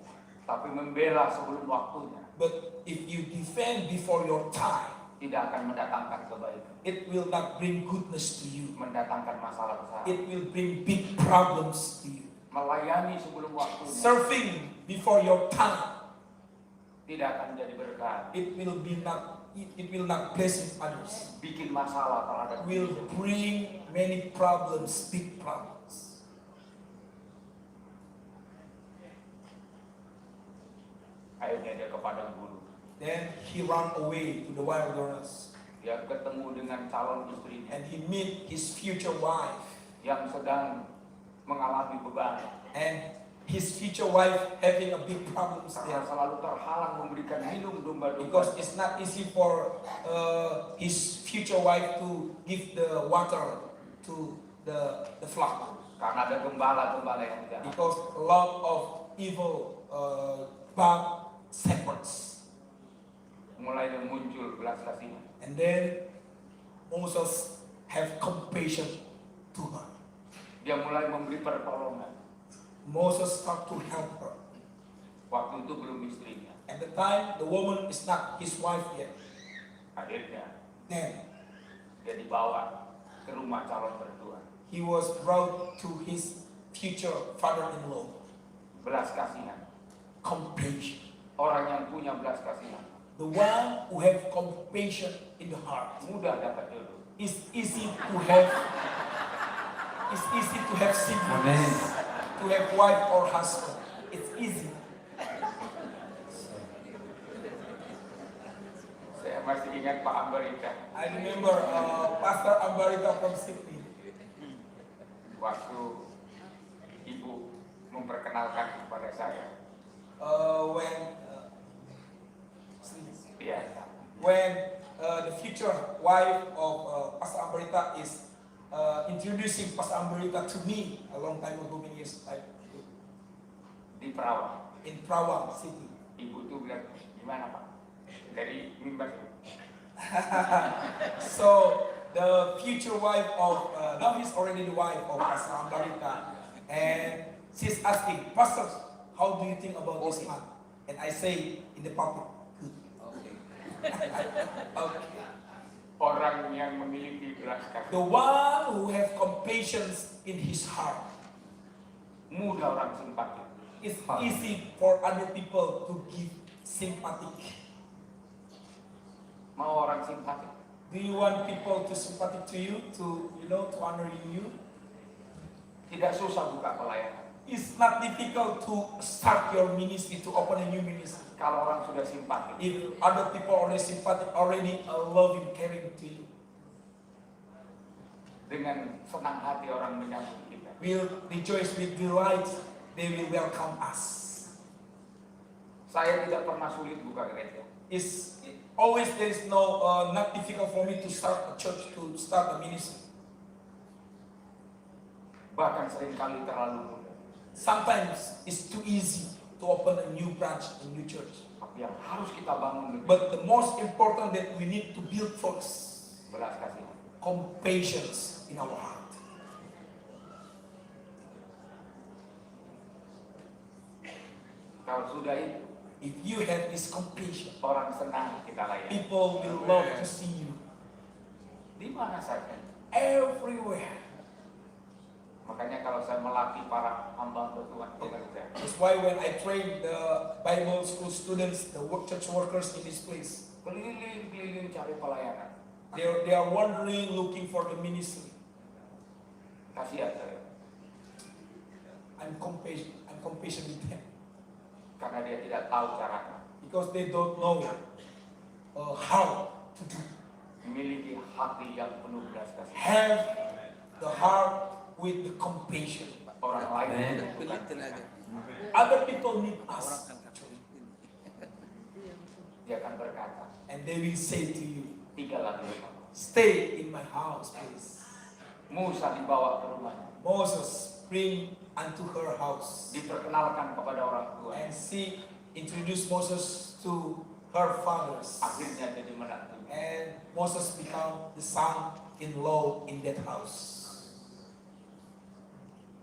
Tapi membela sebelum waktunya But if you defend before your time, tidak akan mendatangkan kebaikan, it will not bring goodness to you. mendatangkan masalah besar. It will bring big problems to you. Melayani sebelum waktunya Serving before your time, tidak akan menjadi berkat. it will not bless others. Bikin masalah terhadap Will diri. bring many problems, big problems. Akhirnya dia ke padang gurun. Then he ran away to the wilderness Dia ketemu dengan calon istrinya and he meet his future wife. yang sedang mengalami beban And his future wife having a big problem karena there. selalu terhalang memberikan minum domba-domba. Because it's not easy for his future wife to give the water to the flock. Karena ada gembala-gembala yang jahat. Because a lot of evil bad shepherds. Mulai muncul belas kasihan. And then Moses have compassion to her. Dia mulai memberi pertolongan. Moses start to help her. Waktu itu belum istrinya. At the time, the woman is not his wife yet. Akhirnya Then dia dibawa ke rumah calon mertua. he was brought to his future father-in-law. Belas kasihan. Compassion. Orang yang punya belas kasihan The one who have compassion in the heart. mudah dapat jodoh. It's easy to have. It's easy to have siblings. Amen. To have wife or husband. It's easy. Saya masih ingat Pak Ambarita I remember Pastor Ambarita from Sydney. waktu ibu memperkenalkan kepada saya. When the future wife of Pastor Ambarita is introducing Pastor Ambarita to me a long time ago, many years ago, Di Perawang, in Perawang City. ibu tuh bilang, gimana Pak? Dari mimbar. So the future wife of now he's already the wife of Pastor Ambarita, and she's asking, Pastor, how do you think about this man? And I say in the public, good. Okay. Orang yang memiliki belas kasih, The one who have compassion in his heart. mudah orang simpati. It's easy for other people to give sympathy. Mau orang simpati? Do you want people to sympathy to you, to honor you? Tidak susah buka pelayanan. It's not difficult to start your ministry, to open a new ministry. Kalau orang sudah simpati, If other people already sympathy, already love and caring to you, dengan senang hati orang menyambut kita. will rejoice with delight. They will welcome us. Saya tidak pernah sulit buka gereja. Always there is not difficult for me to start a church, to start a ministry. Bahkan seringkali terlalu mudah. Sometimes it's too easy to open a new branch, a new church. Tapi yang harus kita bangun lebih But the most important that we need to build first, belas kasih. compassion in our heart. Kalau sudah itu, If you have this compassion, orang senang kita layani. people will love to see you Di mana saja. everywhere. Makanya kalau saya melatih para hamba Tuhan pekerja, That's why when I train the Bible school students, the church workers in this place, keliling-keliling cari pelayanan. they are wandering looking for the ministry. Kasihan saya, I'm compassionate with them karena dia tidak tahu caranya. because they don't know how to do. Memiliki hati yang penuh belas kasih. Have the heart with the compassion. Orang lain Amen. bukan. Other people need us, Dia akan berkata, and they will say to you, tinggallah di rumah. stay in my house, please. Musa dibawa ke rumahnya, Moses bring unto her house, diperkenalkan kepada orang tua. and she introduced Moses to her fathers, Akhirnya jadi menantu. and Moses become the son-in-law in that house.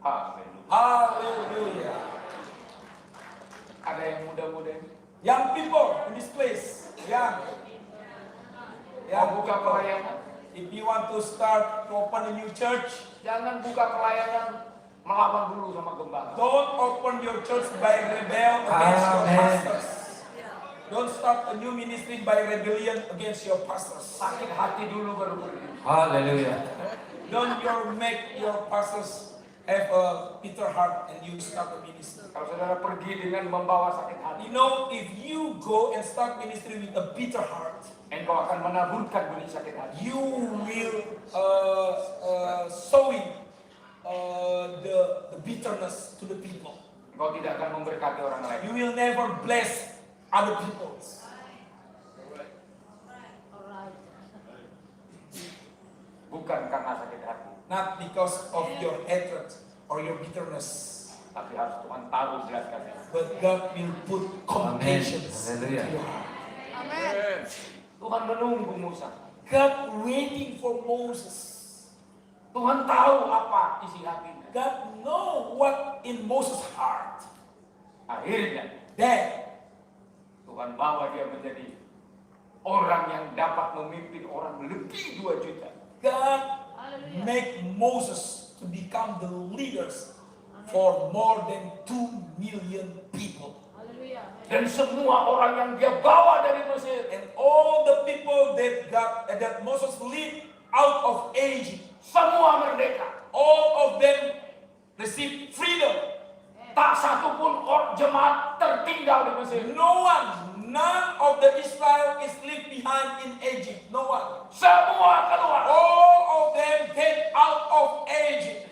Haleluya. Hallelujah. Ada yang muda-muda ini? Young people in this place, Mau buka pelayanan? if you want to start to open a new church, Jangan buka pelayanan melawan dulu sama gembala. don't open your church by rebel against your Amen. pastors. Don't start a new ministry by rebellion against your pastors. Sakit hati dulu baru berdiri. Haleluya. Don't make your pastors have a bitter heart and you start a ministry. Kalau saudara pergi dengan membawa sakit hati, You know, if you go and start ministry with a bitter heart, engkau akan menaburkan benih sakit hati. you will sowing the bitterness to the people. Engkau tidak akan memberkati orang lain. You will never bless other people. Bukan karena sakit hati, Not because of your hatred or your bitterness, tapi harus Tuhan taruh belas kasih. but God will put compassion to Hallelujah. your heart. Tuhan menunggu Musa. God waiting for Moses. Tuhan tahu apa isi hatinya. God know what in Moses' heart. Akhirnya Then Tuhan bawa dia menjadi orang yang dapat memimpin orang lebih 2 juta. God make Moses to become the leaders for more than 2 million people. Dan semua orang yang dia bawa dari Mesir, And all the people that Moses lead out of Egypt, semua merdeka. all of them receive freedom. Tak satu pun jemaat tertinggal di Mesir. None of the Israel is left behind in Egypt. No one. Semua keluar. All of them get out of Egypt.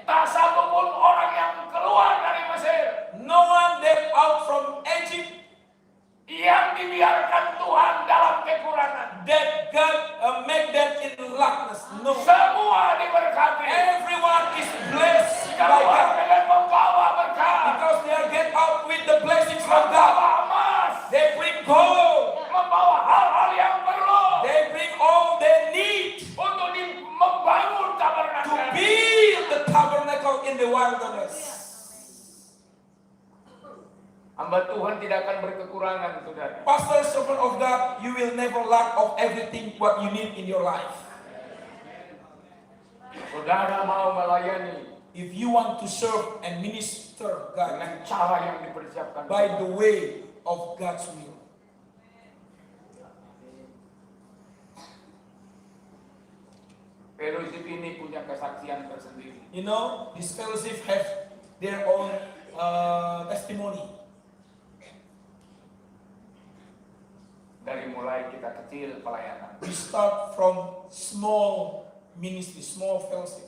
Tak satu pun orang yang keluar dari Mesir No one get out from Egypt yang dibiarkan Tuhan dalam kekurangan. that God make them in lackness. No. Semua diberkati. Everyone is blessed by Keluar God dengan membawa berkat, because they are get out with the blessings of God. membawa emas, They bring gold. membawa hal-hal yang perlu They bring all they need untuk membangun to tabernakel. build the tabernacle in the wilderness. Hamba Tuhan tidak akan berkekurangan, saudara. Pastor, servant of God, you will never lack of everything what you need in your life. Saudara mau melayani If you want to serve and minister God dengan cara yang dipersiapkan by the way of God's will. fellowship ini punya kesaksian tersendiri. You know, this fellowship have their own testimony. Dari mulai kita kecil pelayanan. We start from small ministry, small fellowship.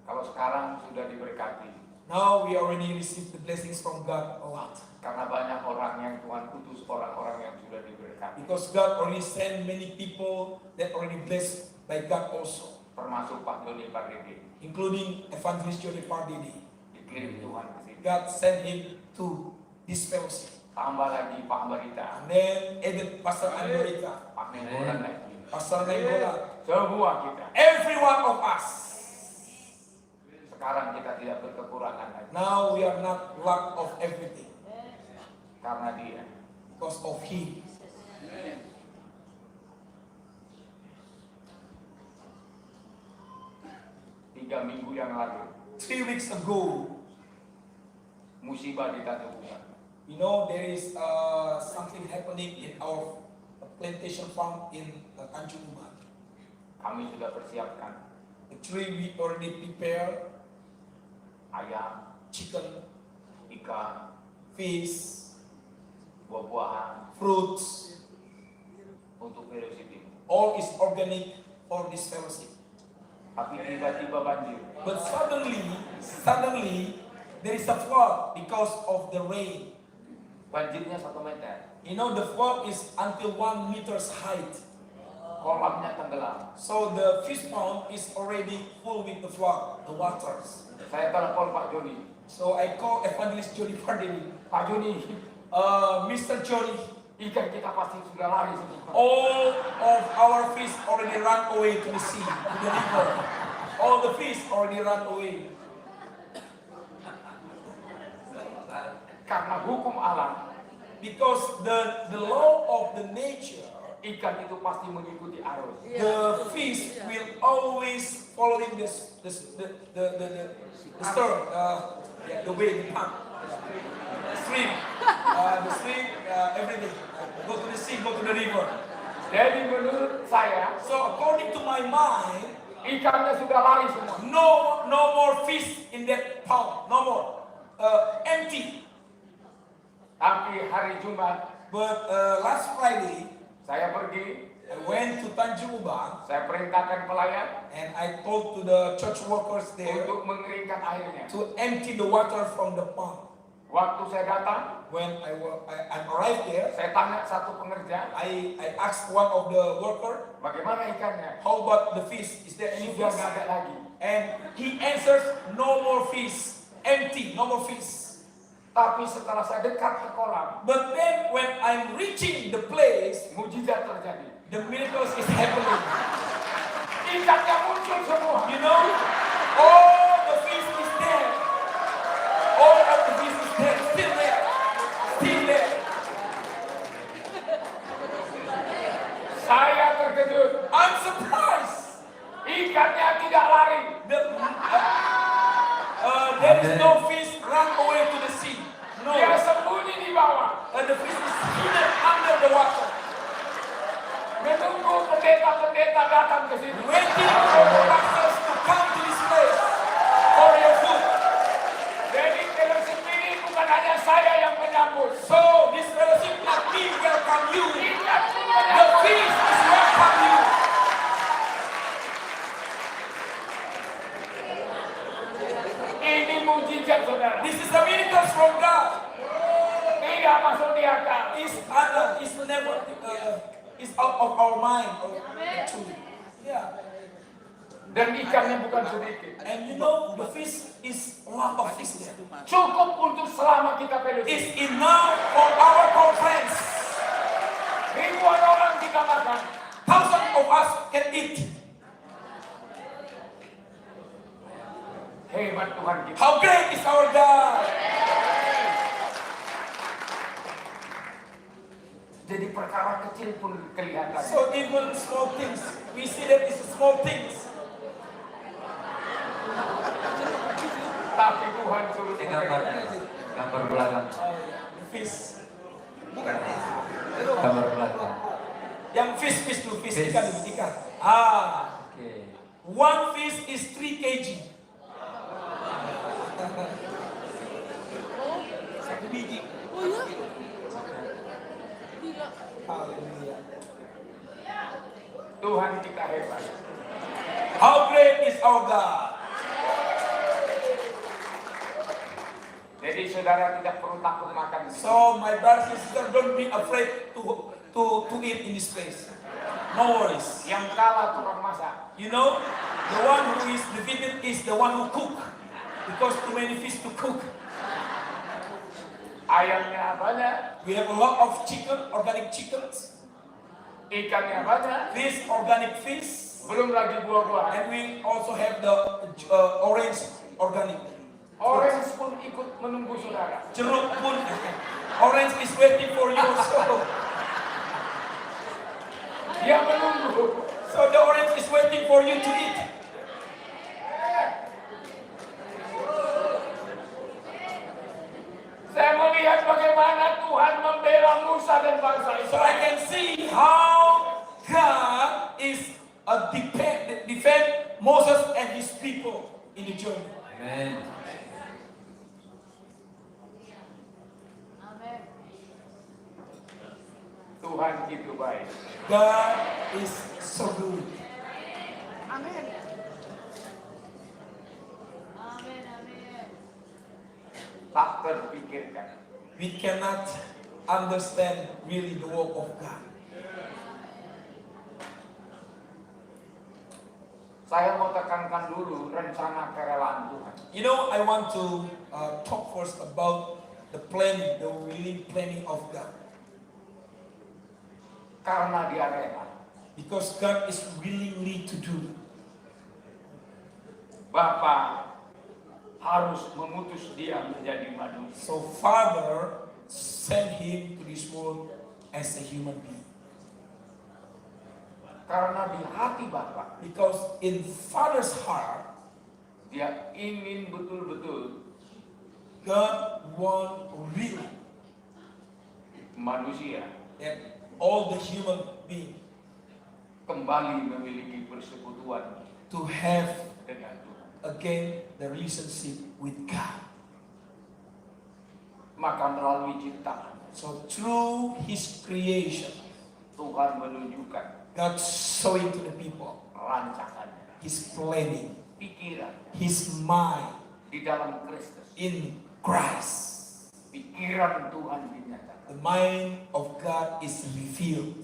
Kalau sekarang sudah diberkati. Now we already received the blessings from God a lot. Karena banyak orang yang Tuhan utus, orang-orang yang sudah diberkati. Because God already sent many people that already blessed by God also. Termasuk Pak Joni Pardede. Including Evangelist Joni Pardede. Dikirim Tuhan ke sini. God sent him to this fellowship. Tambah lagi Pak Barita. And then added Pastor Andorita, Pak Nenggolan lagi. Pastor Nenggolan. Semua kita. Every one of us. Sekarang kita tidak berkekurangan lagi. Now we are not lack of everything. Karena Dia. Because of Him. Tiga minggu yang lalu. 3 weeks ago, Musibah di Tanjung Bunga. you know, there is something happening in our plantation farm in Tanjung Bunga. Kami sudah persiapkan Actually, we already prepare ayam, chicken, ikan, fish, buah-buahan fruits. untuk fellowship ini. All is organic for this fellowship. Tapi tiba-tiba banjir. But suddenly, there is a flood because of the rain. Banjirnya 1 meter. You know, the flood is until 1 meter's height. Kolamnya tenggelam. So the fish pond is already full with the flood, the waters. Saya telepon Pak Joni. So I call Evangelist Joni Pardede. Pak Joni, Mr. Joni, ikan kita pasti sudah lari semua. all of our fish already run away to the sea, to the river. All the fish already run away. Karena hukum alam, Because the law of the nature, ikan itu pasti mengikuti arus. the fish will always following the stream, the way, the path, stream, everything. Go to the sea, go to the river. Jadi menurut saya, So according to my mind, ikannya sudah lari semua. no more fish in that pond, no more, empty. Tapi hari Jumat, But last Friday, saya pergi, I went to Tanjung Ubang saya perintahkan pelayan and I told to the church workers there untuk mengeringkan airnya. to empty the water from the pond. Waktu saya datang, When I arrived there, saya tanya satu pekerja, I asked one of the worker, bagaimana ikannya? how about the fish? Is there any Sudah fish? nggak ada lagi. And he answers, no more fish, empty, no more fish. Tapi setelah saya dekat ke kolam, But then when I'm reaching the place, mujizat terjadi. the miracles is happening. Ikannya muncul semua. You know, all the fish is there. All of the fish is there, still there, still there. Saya terkejut. I'm surprised. Ikannya tidak lari. There is no fish run away to the sea. No, Dia sembunyi di bawah. the fish is hidden under the water, Menunggu pendeta-pendeta datang ke sini. waiting for the pastors to come to this place for your food. Jadi fellowship ini bukan hanya saya yang menyambut. So this fellowship not me welcome you. Ikan pun The menyambut. fish is welcome you. Ini mujizat, saudara. This is the miracles from God. Tidak masuk di akal. Is never is out of our mind. Actually, yeah. Dan ikannya bukan sedikit. And you know the fish is a lot of fish there. Cukup untuk selama kita fellowship. It's enough for our conference. Ribuan orang kita makan. Thousands of us can eat. Hebat Tuhan kita. How great is our God? kecil pun kelihatan. So even small things, we see that it's small things. Tapi Tuhan suruh Ini gambarnya, gambar belakang. The fish. Gambar belakang. Yang fish tuh, fish Fish. ikan. Oke. One fish is 3 kg. Satu biji. Oh ya? Gila. Haleluya. Tuhan kita hebat. How great is our God? Jadi saudara tidak perlu takut makan. So my brothers and sisters, don't be afraid to eat in this place. No worries. Yang kalah tukang masak. You know, the one who is defeated is the one who cook, because too many fish to cook. Ayamnya banyak, We have a lot of chicken, organic chickens, ikannya banyak, fish, organic fish, belum lagi buah-buahan. and we also have the orange organic. Orange pun ikut menunggu saudara. Jeruk pun, orange is waiting for you also. Dia menunggu. So the orange is waiting for you to eat. Saya melihat bagaimana Tuhan membela Musa dan bangsa So I Israel. can see how God is defend Moses and his people in the journey. Amin. Amin. Tuhan itu baik. God is so good. Amin. Amin. Amin. Tak terpikirkan. We cannot understand really the work of God. Saya mau tekankan dulu rencana kerelaan Tuhan. You know, I want to talk first about the planning, the willing planning of God. Karena dia rela. Because God is willingly to do. Bapa harus memutus dia menjadi manusia. So Father sent him to this world as a human being. Karena di hati Bapa Because in Father's heart, dia ingin betul-betul God want really manusia that all the human being kembali memiliki persekutuan to have dengan Tuhan. again the relationship with God. Maka melalui ciptaan So through His creation, Tuhan menunjukkan God showing to the people rancangannya, His planning, pikiran His mind di dalam Kristus. in Christ. Pikiran Tuhan dinyatakan. The mind of God is revealed.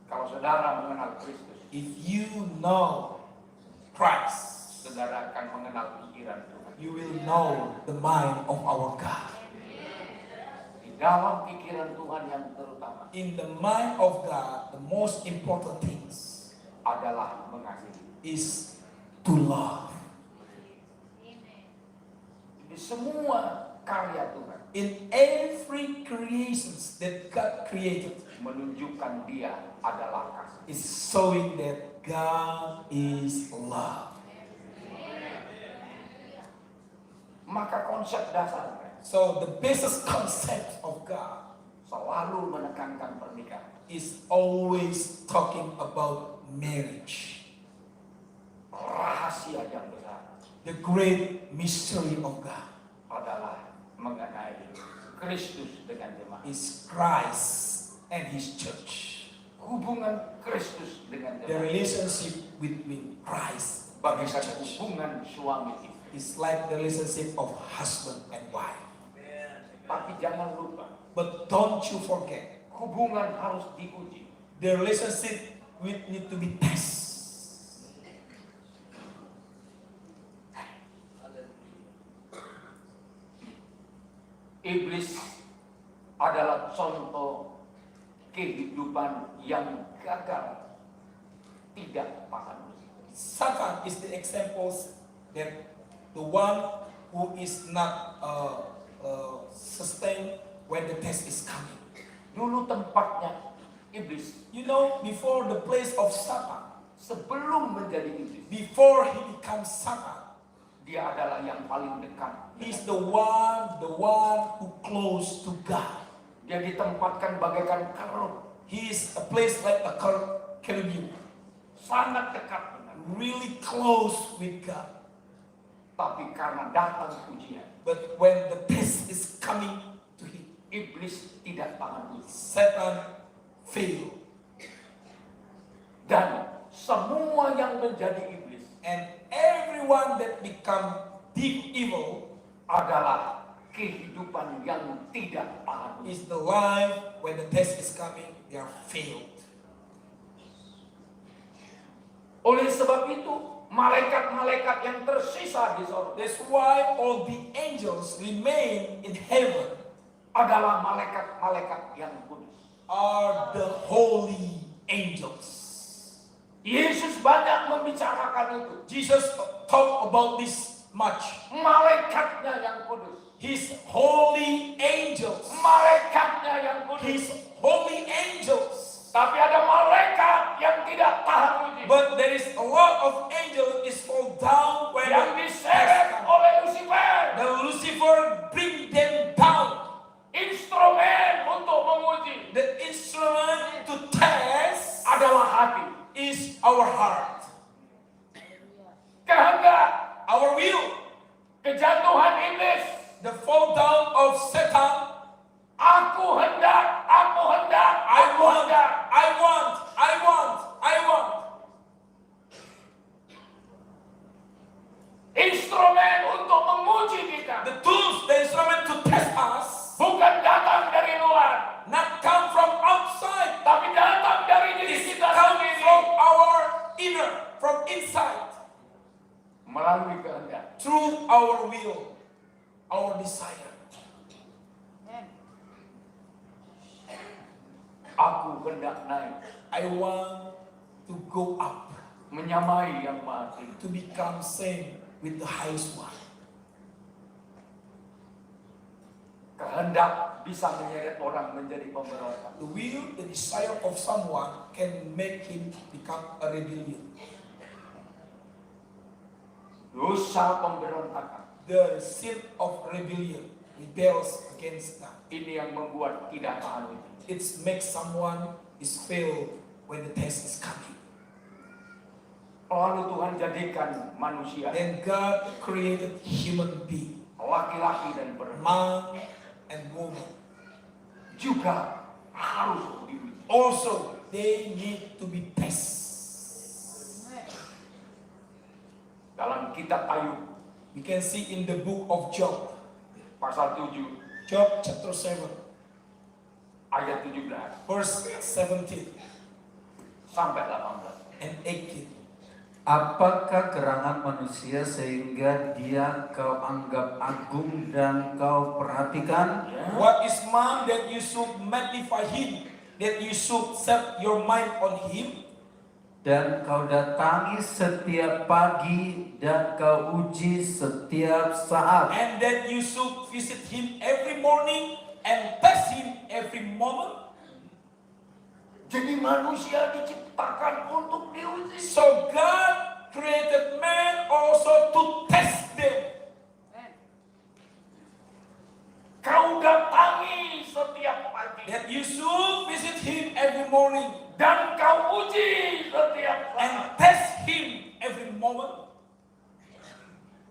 Kalau saudara mengenal Kristus, If you know Christ, saudara akan mengenal pikiran Tuhan. you will know the mind of our God. Di dalam pikiran Tuhan yang terutama In the mind of God, the most important things adalah mengasihi. is to love. Di semua karya Tuhan In every creations that God created, menunjukkan Dia adalah kasih. is showing that God is love. Maka konsep dasarnya So the basis concept of God selalu menekankan pernikahan. is always talking about marriage. Rahasia yang besar The great mystery of God adalah mengenai Kristus dengan jemaat. is Christ and His church. Hubungan Kristus dengan The jemaat relationship between Christ and His bagaikan church hubungan suami istri. is like the relationship of husband and wife. Tapi jangan lupa, But don't you forget, hubungan harus diuji. the relationship will need to be tested. Iblis adalah contoh kehidupan yang gagal, tidak paham. Satan is the examples that the one who is not sustained when the test is coming. Dulu tempatnya iblis, You know, before the place of Satan, sebelum menjadi iblis, before he becomes Satan, dia adalah yang paling dekat. he's the one who close to God. Dia ditempatkan bagaikan kerub, He is a place like a cherubim, sangat dekat dengan. really close with God. Tapi karena datang ujian, But when the test is coming to him, iblis tidak tahan ujian. Satan failed. Dan semua yang menjadi iblis And everyone that become deep evil adalah kehidupan yang tidak tahan ujian. is the life when the test is coming, they are failed. Oleh sebab itu, malaikat-malaikat yang tersisa di sorga That's why all the angels remain in heaven adalah malaikat-malaikat yang kudus. are the holy angels. Yesus banyak membicarakan itu. Jesus talked about this much. Malaikatnya yang kudus. His holy angels. Malaikatnya yang kudus. His holy angels. Tapi ada malaikat yang tidak tahan uji. But there is a lot of angels is fall down when Yang the diseret oleh Lucifer. Lucifer bring them down. Instrumen untuk menguji The instrument to test adalah hati. is our heart, Kehendak. our will. Kejatuhan iblis. The fall down of Satan. Aku hendak. I want. Instrumen untuk menguji kita. The tools, the instrument to test us, Bukan datang dari luar. not come from outside, Tapi datang dari diri it kita comes sendiri. from our inner, from inside, Melalui kehendak. through our will, our desire. Aku hendak naik. I want to go up, Menyamai yang maha tinggi. to become same with the highest one. Kehendak bisa menyeret orang menjadi pemberontak. The will, the desire of someone can make him become a rebellion. Dosa pemberontakan. The sin of rebellion rebels against God. Ini yang membuat tidak tahan uji. It makes someone is failed when the test is coming. Lalu Tuhan jadikan manusia, Then God created human being, laki-laki dan perempuan, man and woman. juga harus diuji. Also, they need to be tested. Dalam kitab Ayub We can see in the book of Job, pasal 7 Job chapter 7, ayat 17 verse 17 sampai 18. and 18. Apakah gerangan manusia sehingga dia kau anggap agung dan kau perhatikan? What is man that you should magnify him, that you should set your mind on him? Dan kau datangi setiap pagi dan kau uji setiap saat. And that you should visit him every morning and test him every moment. Jadi manusia diciptakan untuk diuji. So God created man also to test them. Kau datangi setiap pagi That you should visit him every morning dan kau uji setiap and saat. test him every moment.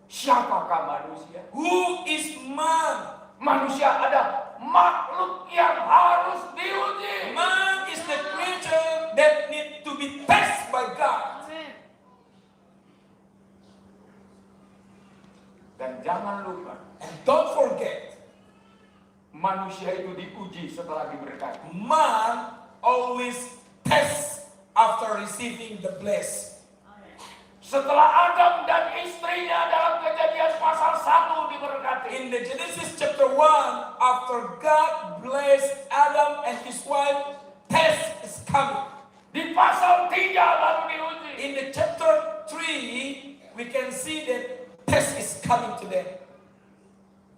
Siapakah manusia? Who is man? Manusia ada makhluk yang harus diuji. Man is the creature that need to be tested by God. Dan jangan lupa, And don't forget, manusia itu diuji setelah diberkati. man always tests after receiving the blessing. Setelah Adam dan istrinya dalam Kejadian pasal 1 diberkati, In the Genesis chapter 1, after God blessed Adam and his wife, test is coming. di pasal 3 baru diuji. In the chapter 3, we can see that test is coming to them.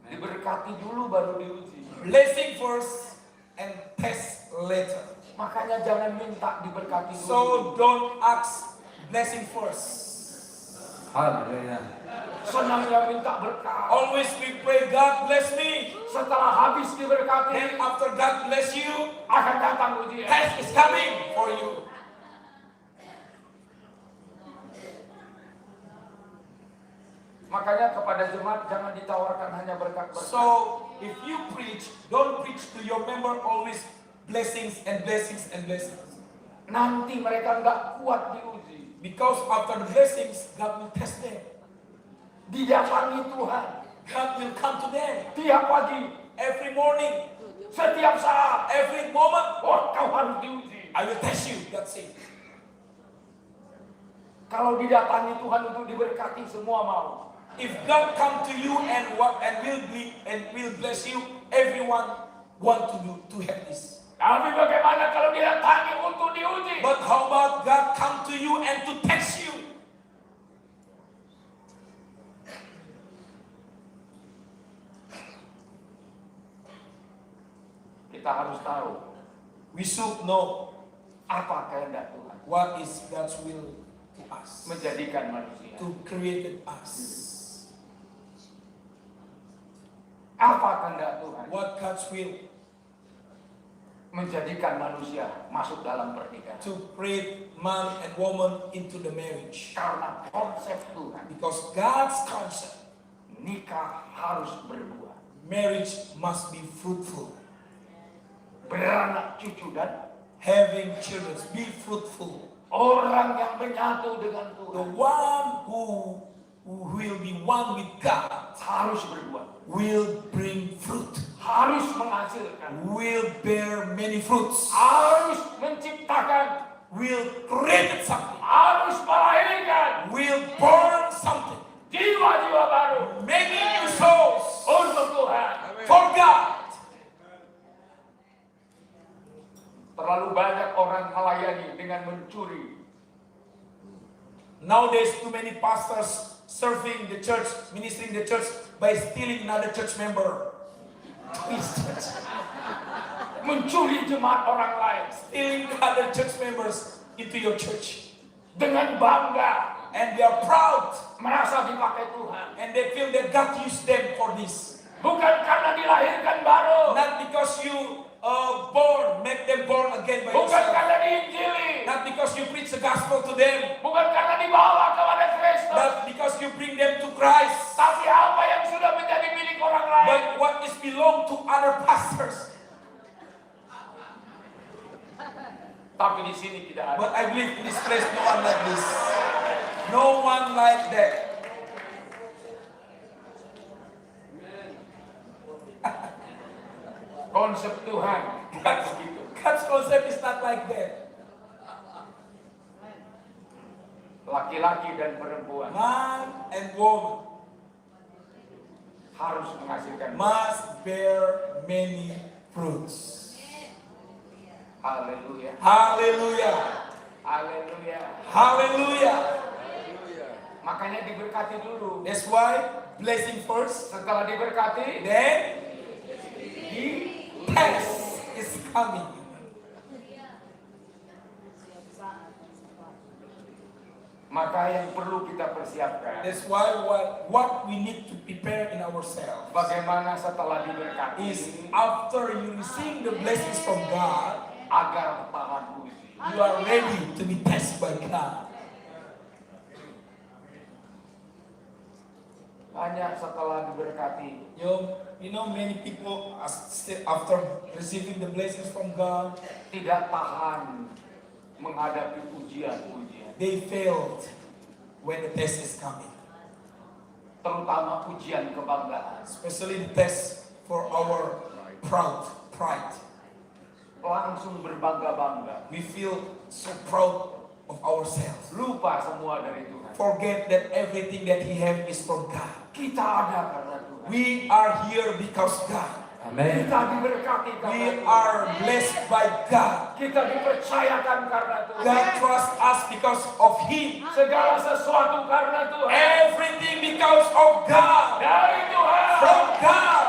Di Diberkati dulu baru diuji. Blessing first and test later. Makanya jangan minta diberkati dulu. So don't ask blessing first. Haleluya. Senangnya minta berkat. Always we pray, God bless me. Setelah habis diberkati, Then after God bless you, akan datang ujian. test is coming for you. Makanya kepada jemaat jangan ditawarkan hanya berkat-berkat. So if you preach, don't preach to your member always blessings and blessings and blessings. Nanti mereka nggak kuat diuji. Because after the blessings, God will test them. Didatangi Tuhan God will come to them tiap pagi, every morning, setiap saat. every moment. Oh, kau harus diuji. I will test you, God said. Kalau didatangi Tuhan untuk diberkati, semua mau. If God come to you and will bless you, everyone want to have this. Tapi bagaimana kalau didatangi untuk diuji? But how about God come to you and to test you? Kita harus tahu We should know apa kehendak Tuhan. what is God's will to us, Menjadikan manusia. to create us. Apa kehendak Tuhan? What God's will Menjadikan manusia masuk dalam pernikahan. to create man and woman into the marriage. Karena konsep Tuhan, Because God's concept, nikah harus berbuah. marriage must be fruitful. Beranak cucu dan Having children, be fruitful. orang yang menyatu dengan The Tuhan one who will be one with God harus berbuah. will bring fruit, Harus menghasilkan. will bear many fruits, Harus menciptakan. will create something, Harus melahirkan will born something, jiwa-jiwa baru many new souls untuk Tuhan. for God. Terlalu banyak orang melayani dengan mencuri. Nowadays, too many pastors serving the church, ministering the church by stealing another church member. Mencuri jemaat orang lain. Stealing other church members into your church. Dengan bangga. And they are proud. Merasa dipakai Tuhan. And they feel that God used them for this. Bukan karena dilahirkan baru. Not because you make them born again by Bukan yourself. karena diinjili. Not because you preach the gospel to them. Bukan karena dibawa kepada Kristus. Not because you bring them to Christ. Tapi apa yang sudah menjadi milik orang lain. But what is belong to other pastors. Tapi di sini tidak ada. But I believe in this place no one like this. No one like that. Konsep Tuhan bukan begitu. God's concept is not like that. Laki-laki dan perempuan Man and woman harus menghasilkan. must bear many fruits. Haleluya. Hallelujah. Haleluya. Hallelujah. Makanya diberkati dulu. That's why blessing first, Setelah diberkati, then di test is coming. maka yang perlu kita persiapkan. That's why what we need to prepare in ourselves Bagaimana setelah diberkati is after you receive the blessings from God, agar tahan uji. you are ready to be tested by God. Hanya setelah diberkati, You know many people after receiving the blessings from God, tidak tahan menghadapi ujian-ujian. they failed when the test is coming. Terutama ujian kebanggaan. Especially the test for our pride. Langsung berbangga-bangga. We feel so proud of ourselves. Lupa semua dari Tuhan. Forget that everything that he has is from God. Kita ada karena Tuhan. We are here because God. Amin. Kita diberkati karena We Tuhan. are blessed by God. Kita dipercayakan karena Tuhan. God trusts us because of Him. Segala sesuatu karena Tuhan. Everything because of God. Dari Tuhan. From God.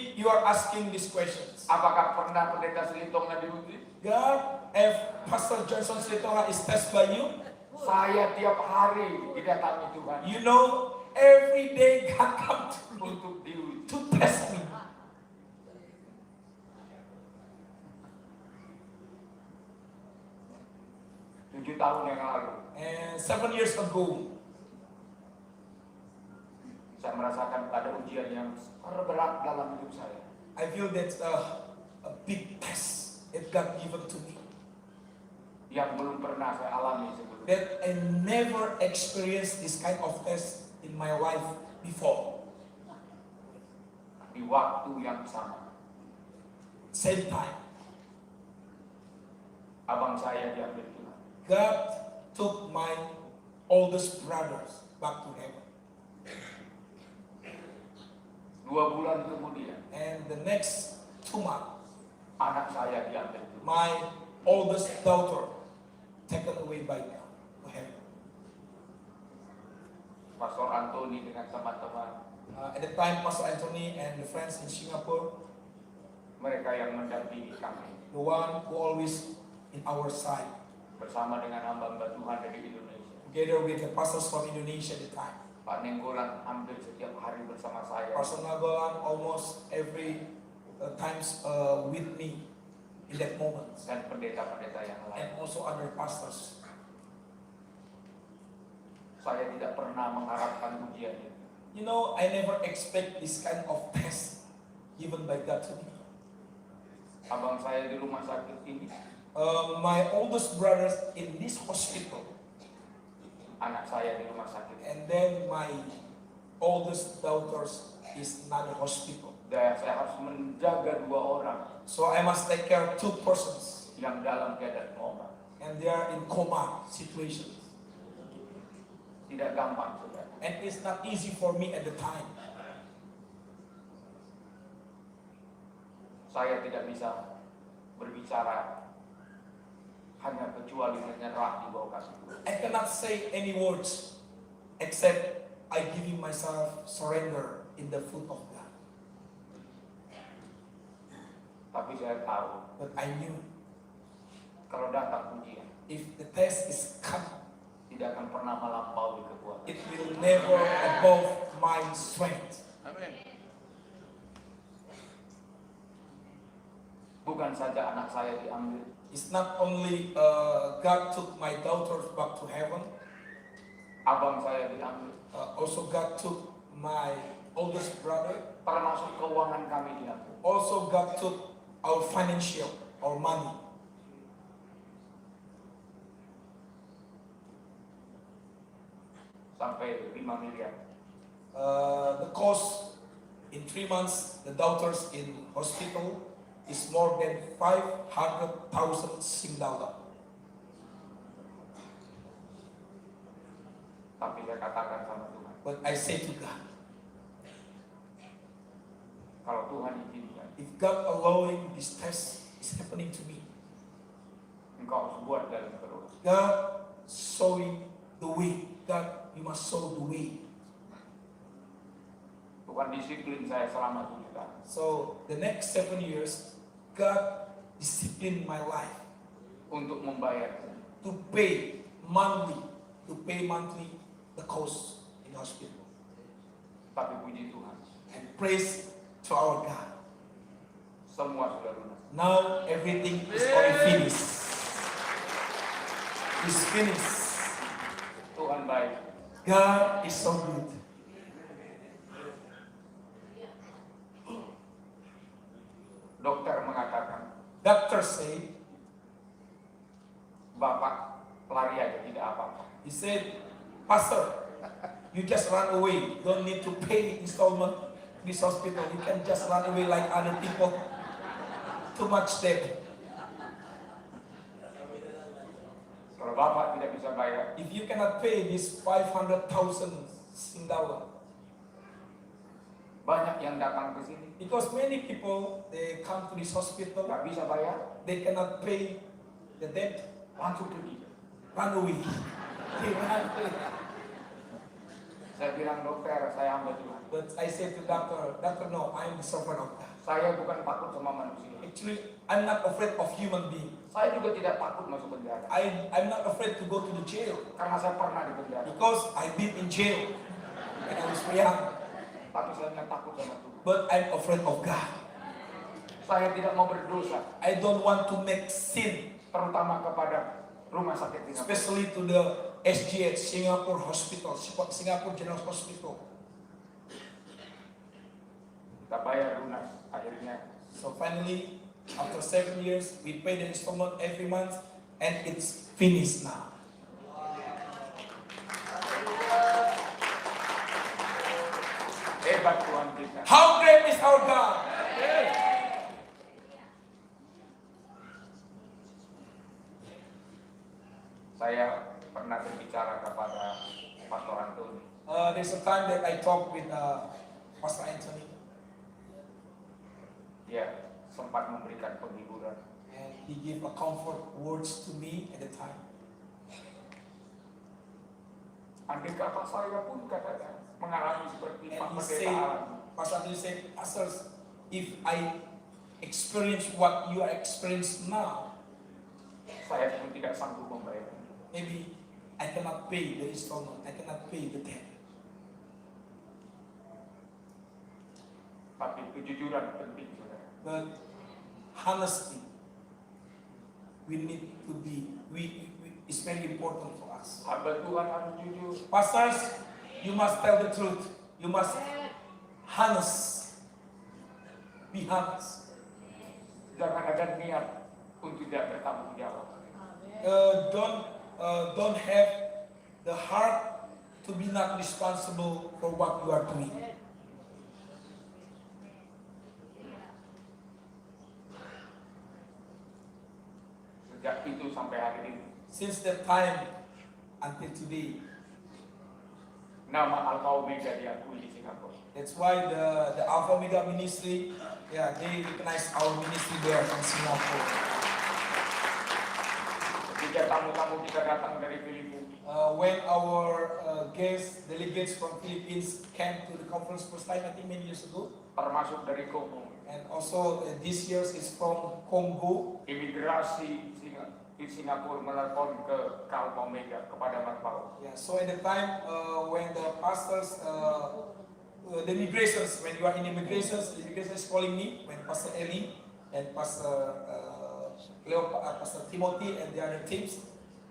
Maybe you are asking these questions. Apakah pernah pendeta Selitonga diuji? God, if Pastor Johnson Slitonga is tested by you, Saya tiap hari didatangi Tuhan you know, every day God comes to me untuk diuji. to test me. 7 tahun yang lalu, And 7 years ago, saya merasakan ada ujian yang berat dalam hidup saya. I feel that's a big test that God given to me Yang belum pernah saya alami sebelumnya. that I never experienced this kind of test in my life before. Di waktu yang sama, Same time, abang saya diambil Tuhan. God took my oldest brothers back to heaven. 2 bulan kemudian, And the next 2 months, anak saya diambil Tuhan. my oldest daughter taken away by God to heaven. Pastor Anthony dengan teman-teman, At the time, Pastor Anthony and the friends in Singapore, mereka yang mendampingi kami, the one who always in our side, bersama dengan hamba-hamba Tuhan dari Indonesia. together with the pastors from Indonesia at the time. Pak Nenggolan hampir setiap hari bersama saya. Pastor Nagolan almost every times with me in that moment, Dan pendeta-pendeta yang lain. and also other pastors. Saya tidak pernah mengharapkan ujian itu. You know, I never expect this kind of test given by God to me. Abang saya di rumah sakit ini, My oldest brothers in this hospital, anak saya di rumah sakit. and then my oldest daughters is another hospital. Dan saya harus menjaga 2 orang So I must take care of 2 persons, yang dalam keadaan koma. and they are in coma situations. Tidak gampang, saudara. And it's not easy for me at the time. Saya tidak bisa berbicara hanya kecuali menyerah di bawah kasih Tuhan. I cannot say any words except I giving myself surrender in the foot of God. Tapi saya tahu But I knew kalau datang ujian, if the test is coming, tidak akan pernah melampaui kekuatan. it will never above my strength. Bukan saja anak saya diambil, It's not only God took my daughters back to heaven, abang saya diambil, also God took my oldest brother, termasuk keuangan kami diambil. also God took our financial, our money. Sampai 5 miliar. The cost in 3 months, the daughters in hospital is more than 500,000 Sing dollar. Tapi saya katakan sama Tuhan, But I say to God, kalau Tuhan izinkan, if God allowing this test is happening to me, Engkau harus buat dalam perut. God showing the way. God, you must show the way. Tuhan disiplin saya selama 7 tahun. So the next 7 years, God discipline my life Untuk membayar. to pay monthly the cost in hospital. Tapi puji Tuhan, And praise to our God. semua sudah lunas. Now everything is already finished. It's finished. Tuhan baik. God is so good. Dokter mengatakan, Doctors say, Bapak lari aja tidak apa-apa. he said, Pastor, you just run away. Don't need to pay installment this hospital. You can just run away like other people. Too much debt. Kalau Bapak tidak bisa bayar, If you cannot pay this 500,000 Sing dollar, banyak yang datang ke sini because many people they come to this hospital, nggak bisa bayar, they cannot pay the debt, langsung pergi. run away. They run away. Saya bilang dokter, saya hamba Tuhan. But I said to doctor, no, I am the servant of God. Saya bukan takut sama manusia. Actually, I'm not afraid of human being. Saya juga tidak takut masuk penjara. I'm not afraid to go to the jail Karena saya pernah di penjara. because I've been in jail when I was young. Tapi saya tidak takut sama Tuhan. But I'm afraid of God. Saya tidak mau berdosa, I don't want to make sin, terutama kepada rumah sakit Singapura. especially to the SGH, Singapore Hospital, Singapore General Hospital. Kita bayar lunas akhirnya. So finally, after 7 years, we pay the installment every month, and it's finished now. Hebat Tuhan kita. How great is our God? Saya pernah berbicara kepada Pastor Antoni. There's a time that I talked with Pastor Anthony, Dia sempat memberikan penghiburan. and he gave a comfort words to me at the time. Andai kata saya pun katanya mengalami seperti Pak And he Pendeta said, alami. Pastor Anthony said, Pastors, if I experience what you are experiencing now, Saya pun tidak sanggup membayar. maybe I cannot pay the installment, I cannot pay the debt. Tapi kejujuran penting, saudara. But honesty, we need to be, it's very important for us. Hamba Tuhan harus jujur. Pastors, you must tell the truth. You must honest. Be honest. Jangan ada niat untuk tidak bertanggung jawab. Don't have the heart to be not responsible for what you are doing. Sejak itu sampai hari ini, Since that time until today, nama Alfa Omega diakui di Singapura. that's why the Alfa Omega ministry, they recognize our ministry there in Singapore. Ketika tamu-tamu kita datang dari Filipina, When our guests, delegates from Philippines came to the conference first time, I think many years ago, termasuk dari Kongo, and also this year is from Congo. imigrasi di Singapura melepon ke Alfa Omega kepada Marpao. Yeah, so at the time when the pastors, the immigrations, when you are in immigrations, the immigration is calling me, when Pastor Eli and Pastor Pastor Timothy and the other teams,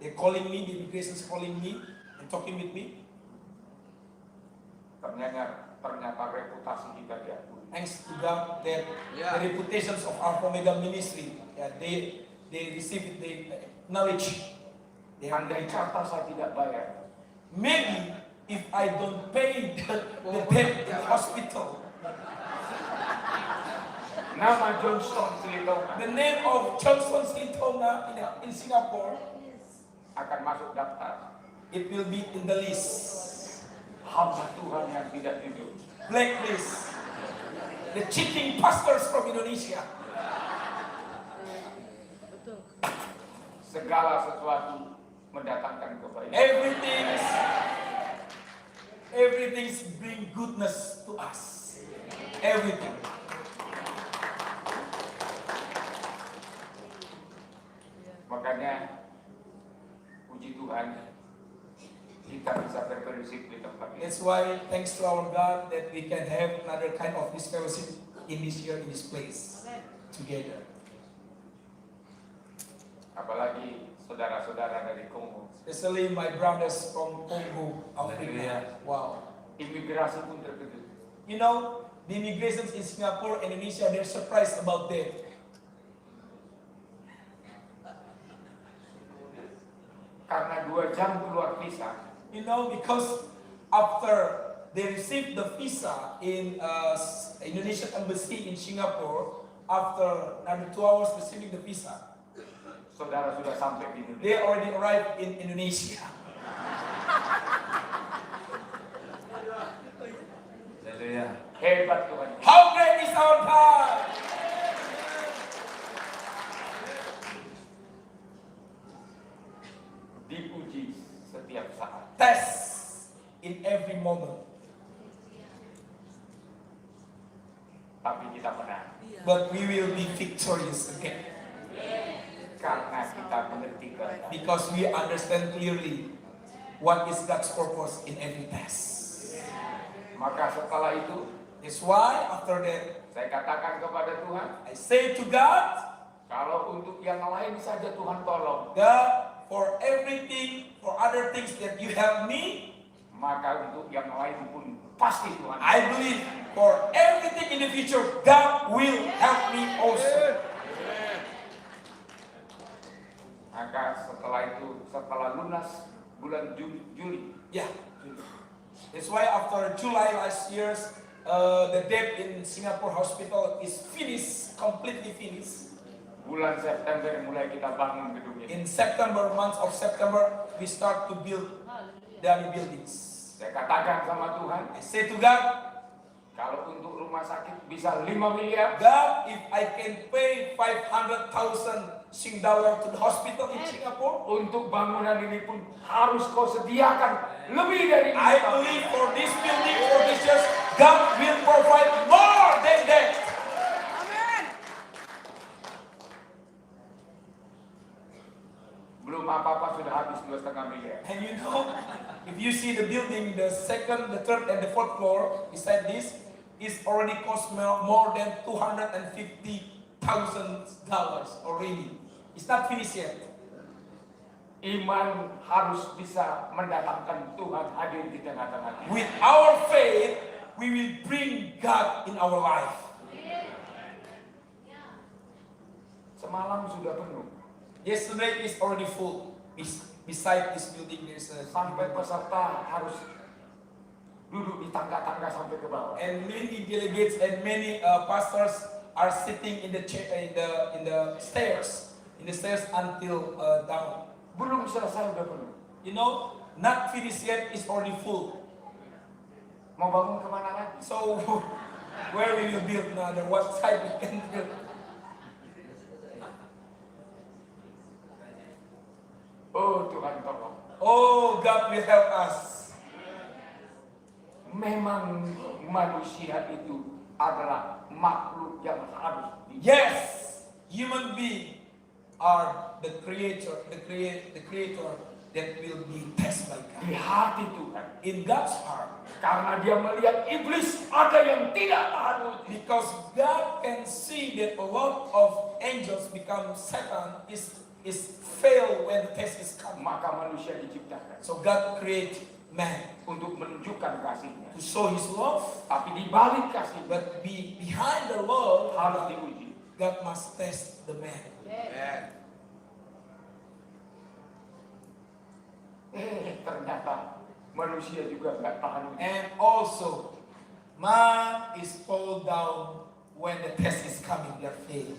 they're calling me, the immigration is calling me and talking with me. Ternyata reputasi kita diakui. Thanks to God that the reputations of our Omega ministry, they receive it, they acknowledge. They have Andai kata saya tidak bayar, maybe if I don't pay the debt in the hospital, nama Johnston Silitonga the name of Johnson Silitonga in Singapore, akan masuk daftar it will be in the list, hamba Tuhan yang tidak jujur. blacklist, the cheating pastors from Indonesia. Segala sesuatu mendatangkan kebaikan. Everything's bring goodness to us. Everything. Makanya puji Tuhan kita bisa berprinsip di tempat ini. That's why thanks to our God that we can have another kind of this fellowship in this year, in this place, together. Apalagi saudara-saudara dari Kongo. Especially my brothers from Congo, Africa. Wow. Imigrasi pun terkejut. You know, the immigrations in Singapore, Indonesia, they're surprised about that. Karena 2 jam keluar visa, You know, because after they received the visa in Indonesian embassy in Singapore, after another 2 hours receiving the visa, saudara sudah sampai di they Indonesia. already arrived in Indonesia. Haleluya. Hebat Tuhan. How great is our God? Dipuji setiap saat. Test in every moment. Tapi kita menang. but we will be victorious again. Karena kita mengerti kehendak. Because we understand clearly what is God's purpose in every test. Maka setelah itu, That's why after that, saya katakan kepada Tuhan, I say to God, kalau untuk yang lain saja Tuhan tolong, God, for everything, for other things that you help me, maka untuk yang lain pun pasti Tuhan. I believe for everything in the future, God will help me also. Maka setelah itu, setelah lunas bulan Juli, Yeah. That's why after July last year, the debt in Singapore hospital is finished, completely finished. bulan September mulai kita bangun gedung ini. In September, month of September, we start to build the buildings. Saya katakan sama Tuhan, I say to God, kalau untuk rumah sakit bisa 5 miliar, God, if I can pay 500,000 Sing dollar to the hospital in Singapore, untuk bangunan ini pun harus kau sediakan lebih dari I itu. believe for this building, for this church, God will provide more than that. Amen. Belum apa-apa sudah habis 2,5 miliar. And you know, if you see the building, the second, the third, and the fourth floor beside this is already cost more than $250,000 already. It's not finished yet. Iman harus bisa mendatangkan Tuhan hadir di tengah-tengah kita. With our faith, we will bring God in our life. Semalam sudah penuh. Yesterday is already full. Beside this building, there's a Sampai peserta harus duduk di tangga-tangga sampai ke bawah. and many delegates and many pastors are sitting in the stairs until down. Belum selesai udah penuh. You know, not finished yet is already full. Mau bangun kemana lagi? So where we will build another? What side we can build? Oh Tuhan tolong. Oh, God will help us. Memang manusia itu adalah makhluk yang harus Yes, human beings are the creator that will be tested by God. di hati Tuhan. In God's heart. Karena dia melihat iblis ada yang tidak tahan uji. Because God can see that a lot of angels become Satan is fail when the test is come. Maka manusia diciptakan So God create man untuk menunjukkan kasihnya. to show his love, Tapi di balik kasih but behind the love, harus diuji. God must test the man. Ternyata manusia juga nggak tahan uji. And also, man is fall down when the test is coming, they fail.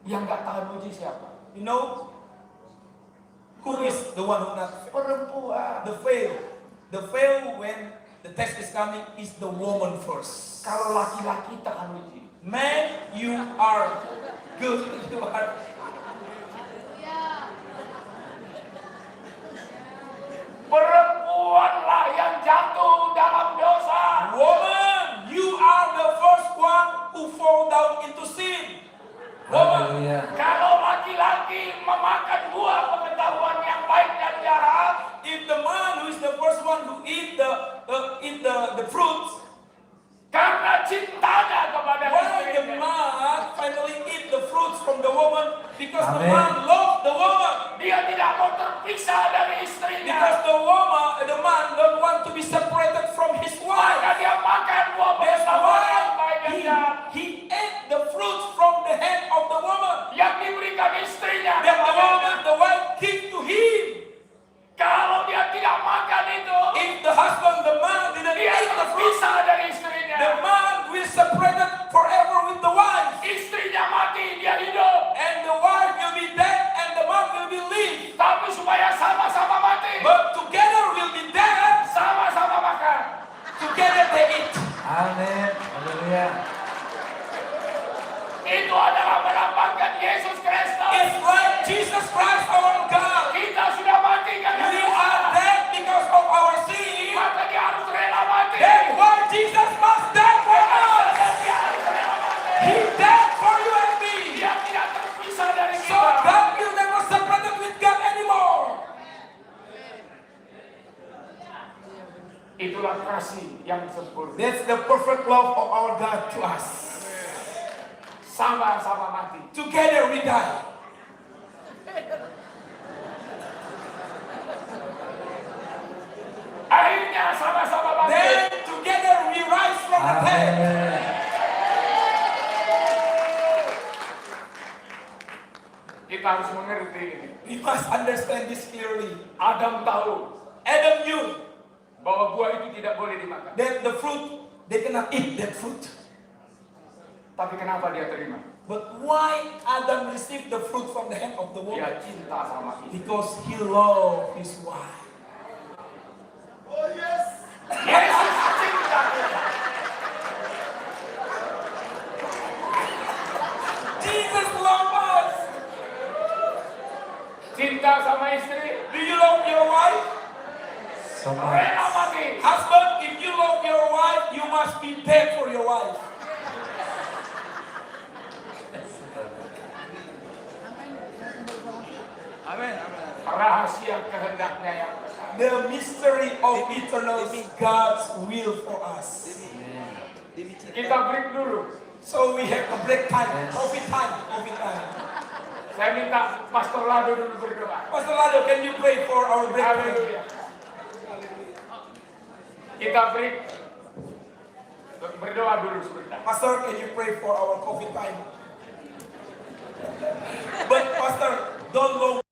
Yang nggak tahan uji siapa? You know, who is the one who not fail? Perempuan. The fail when the test is coming is the woman first. Kalau laki-laki tahan uji. Man, you are good. You are. Perempuanlah yang jatuh dalam dosa. Woman, you are the first one who fall down into sin. Woman, Haleluya. Kalau laki-laki memakan buah pengetahuan yang baik dan jahat, if the man who is the first one who eat the fruits, karena cintanya kepada why the istrinya, man finally eat the fruits from the woman? Because the Amen. man loved the woman. dia tidak mau terpisah dari istrinya. Because the man don't want to be separated from his wife. Maka dia makan buah That's pengetahuan yang baik why dan jahat he ate the fruits from the hand of the woman. yang diberikan istrinya. That the woman, kepadanya. the wife gave to him. Kalau dia tidak makan itu, If the husband, the man didn't dia eat the fruits, terpisah dari istrinya. the man will separated forever with the wife. Istrinya mati, dia hidup. And the wife will be dead and the man will be live. Tapi supaya sama-sama mati, But together will be dead. sama-sama makan. Together they eat. Amin. Haleluya. Itu adalah melambangkan Yesus Kristus. It's like Jesus Christ our God. Kita sudah mati karena We dosa. are dead because of our sin. Maka dia harus rela mati. That's why Jesus must die for us. Dia harus rela mati. He Itulah kasih yang sempurna. That's the perfect love of our God to us. Sama-sama mati. Together we die. Akhirnya sama-sama mati. Then together we rise from the dead. Amin. Kita harus mengerti ini. We must understand this clearly. Adam tahu Adam knew bahwa buah itu tidak boleh dimakan. that the fruit, they cannot eat that fruit. Tapi kenapa dia terima? But why Adam received the fruit from the hand of the woman? Dia cinta sama istri. Because he loved his wife. Yesus cinta kita. Jesus loved us. Cinta sama istri, Do you love your wife? Sama. rela mati. Husband, if you love your wife, you must be dead for your wife. Rahasia kehendaknya yang besar. The mystery of eternal God's will for us. Kita break dulu. So we have a break time, coffee time, coffee time. Saya minta Pastor Lado dulu berdoa. Pastor Lado, can you pray for our break time? Haleluya. Kita break. Berdoa dulu sebentar. Pastor, can you pray for our coffee time? But Pastor, don't long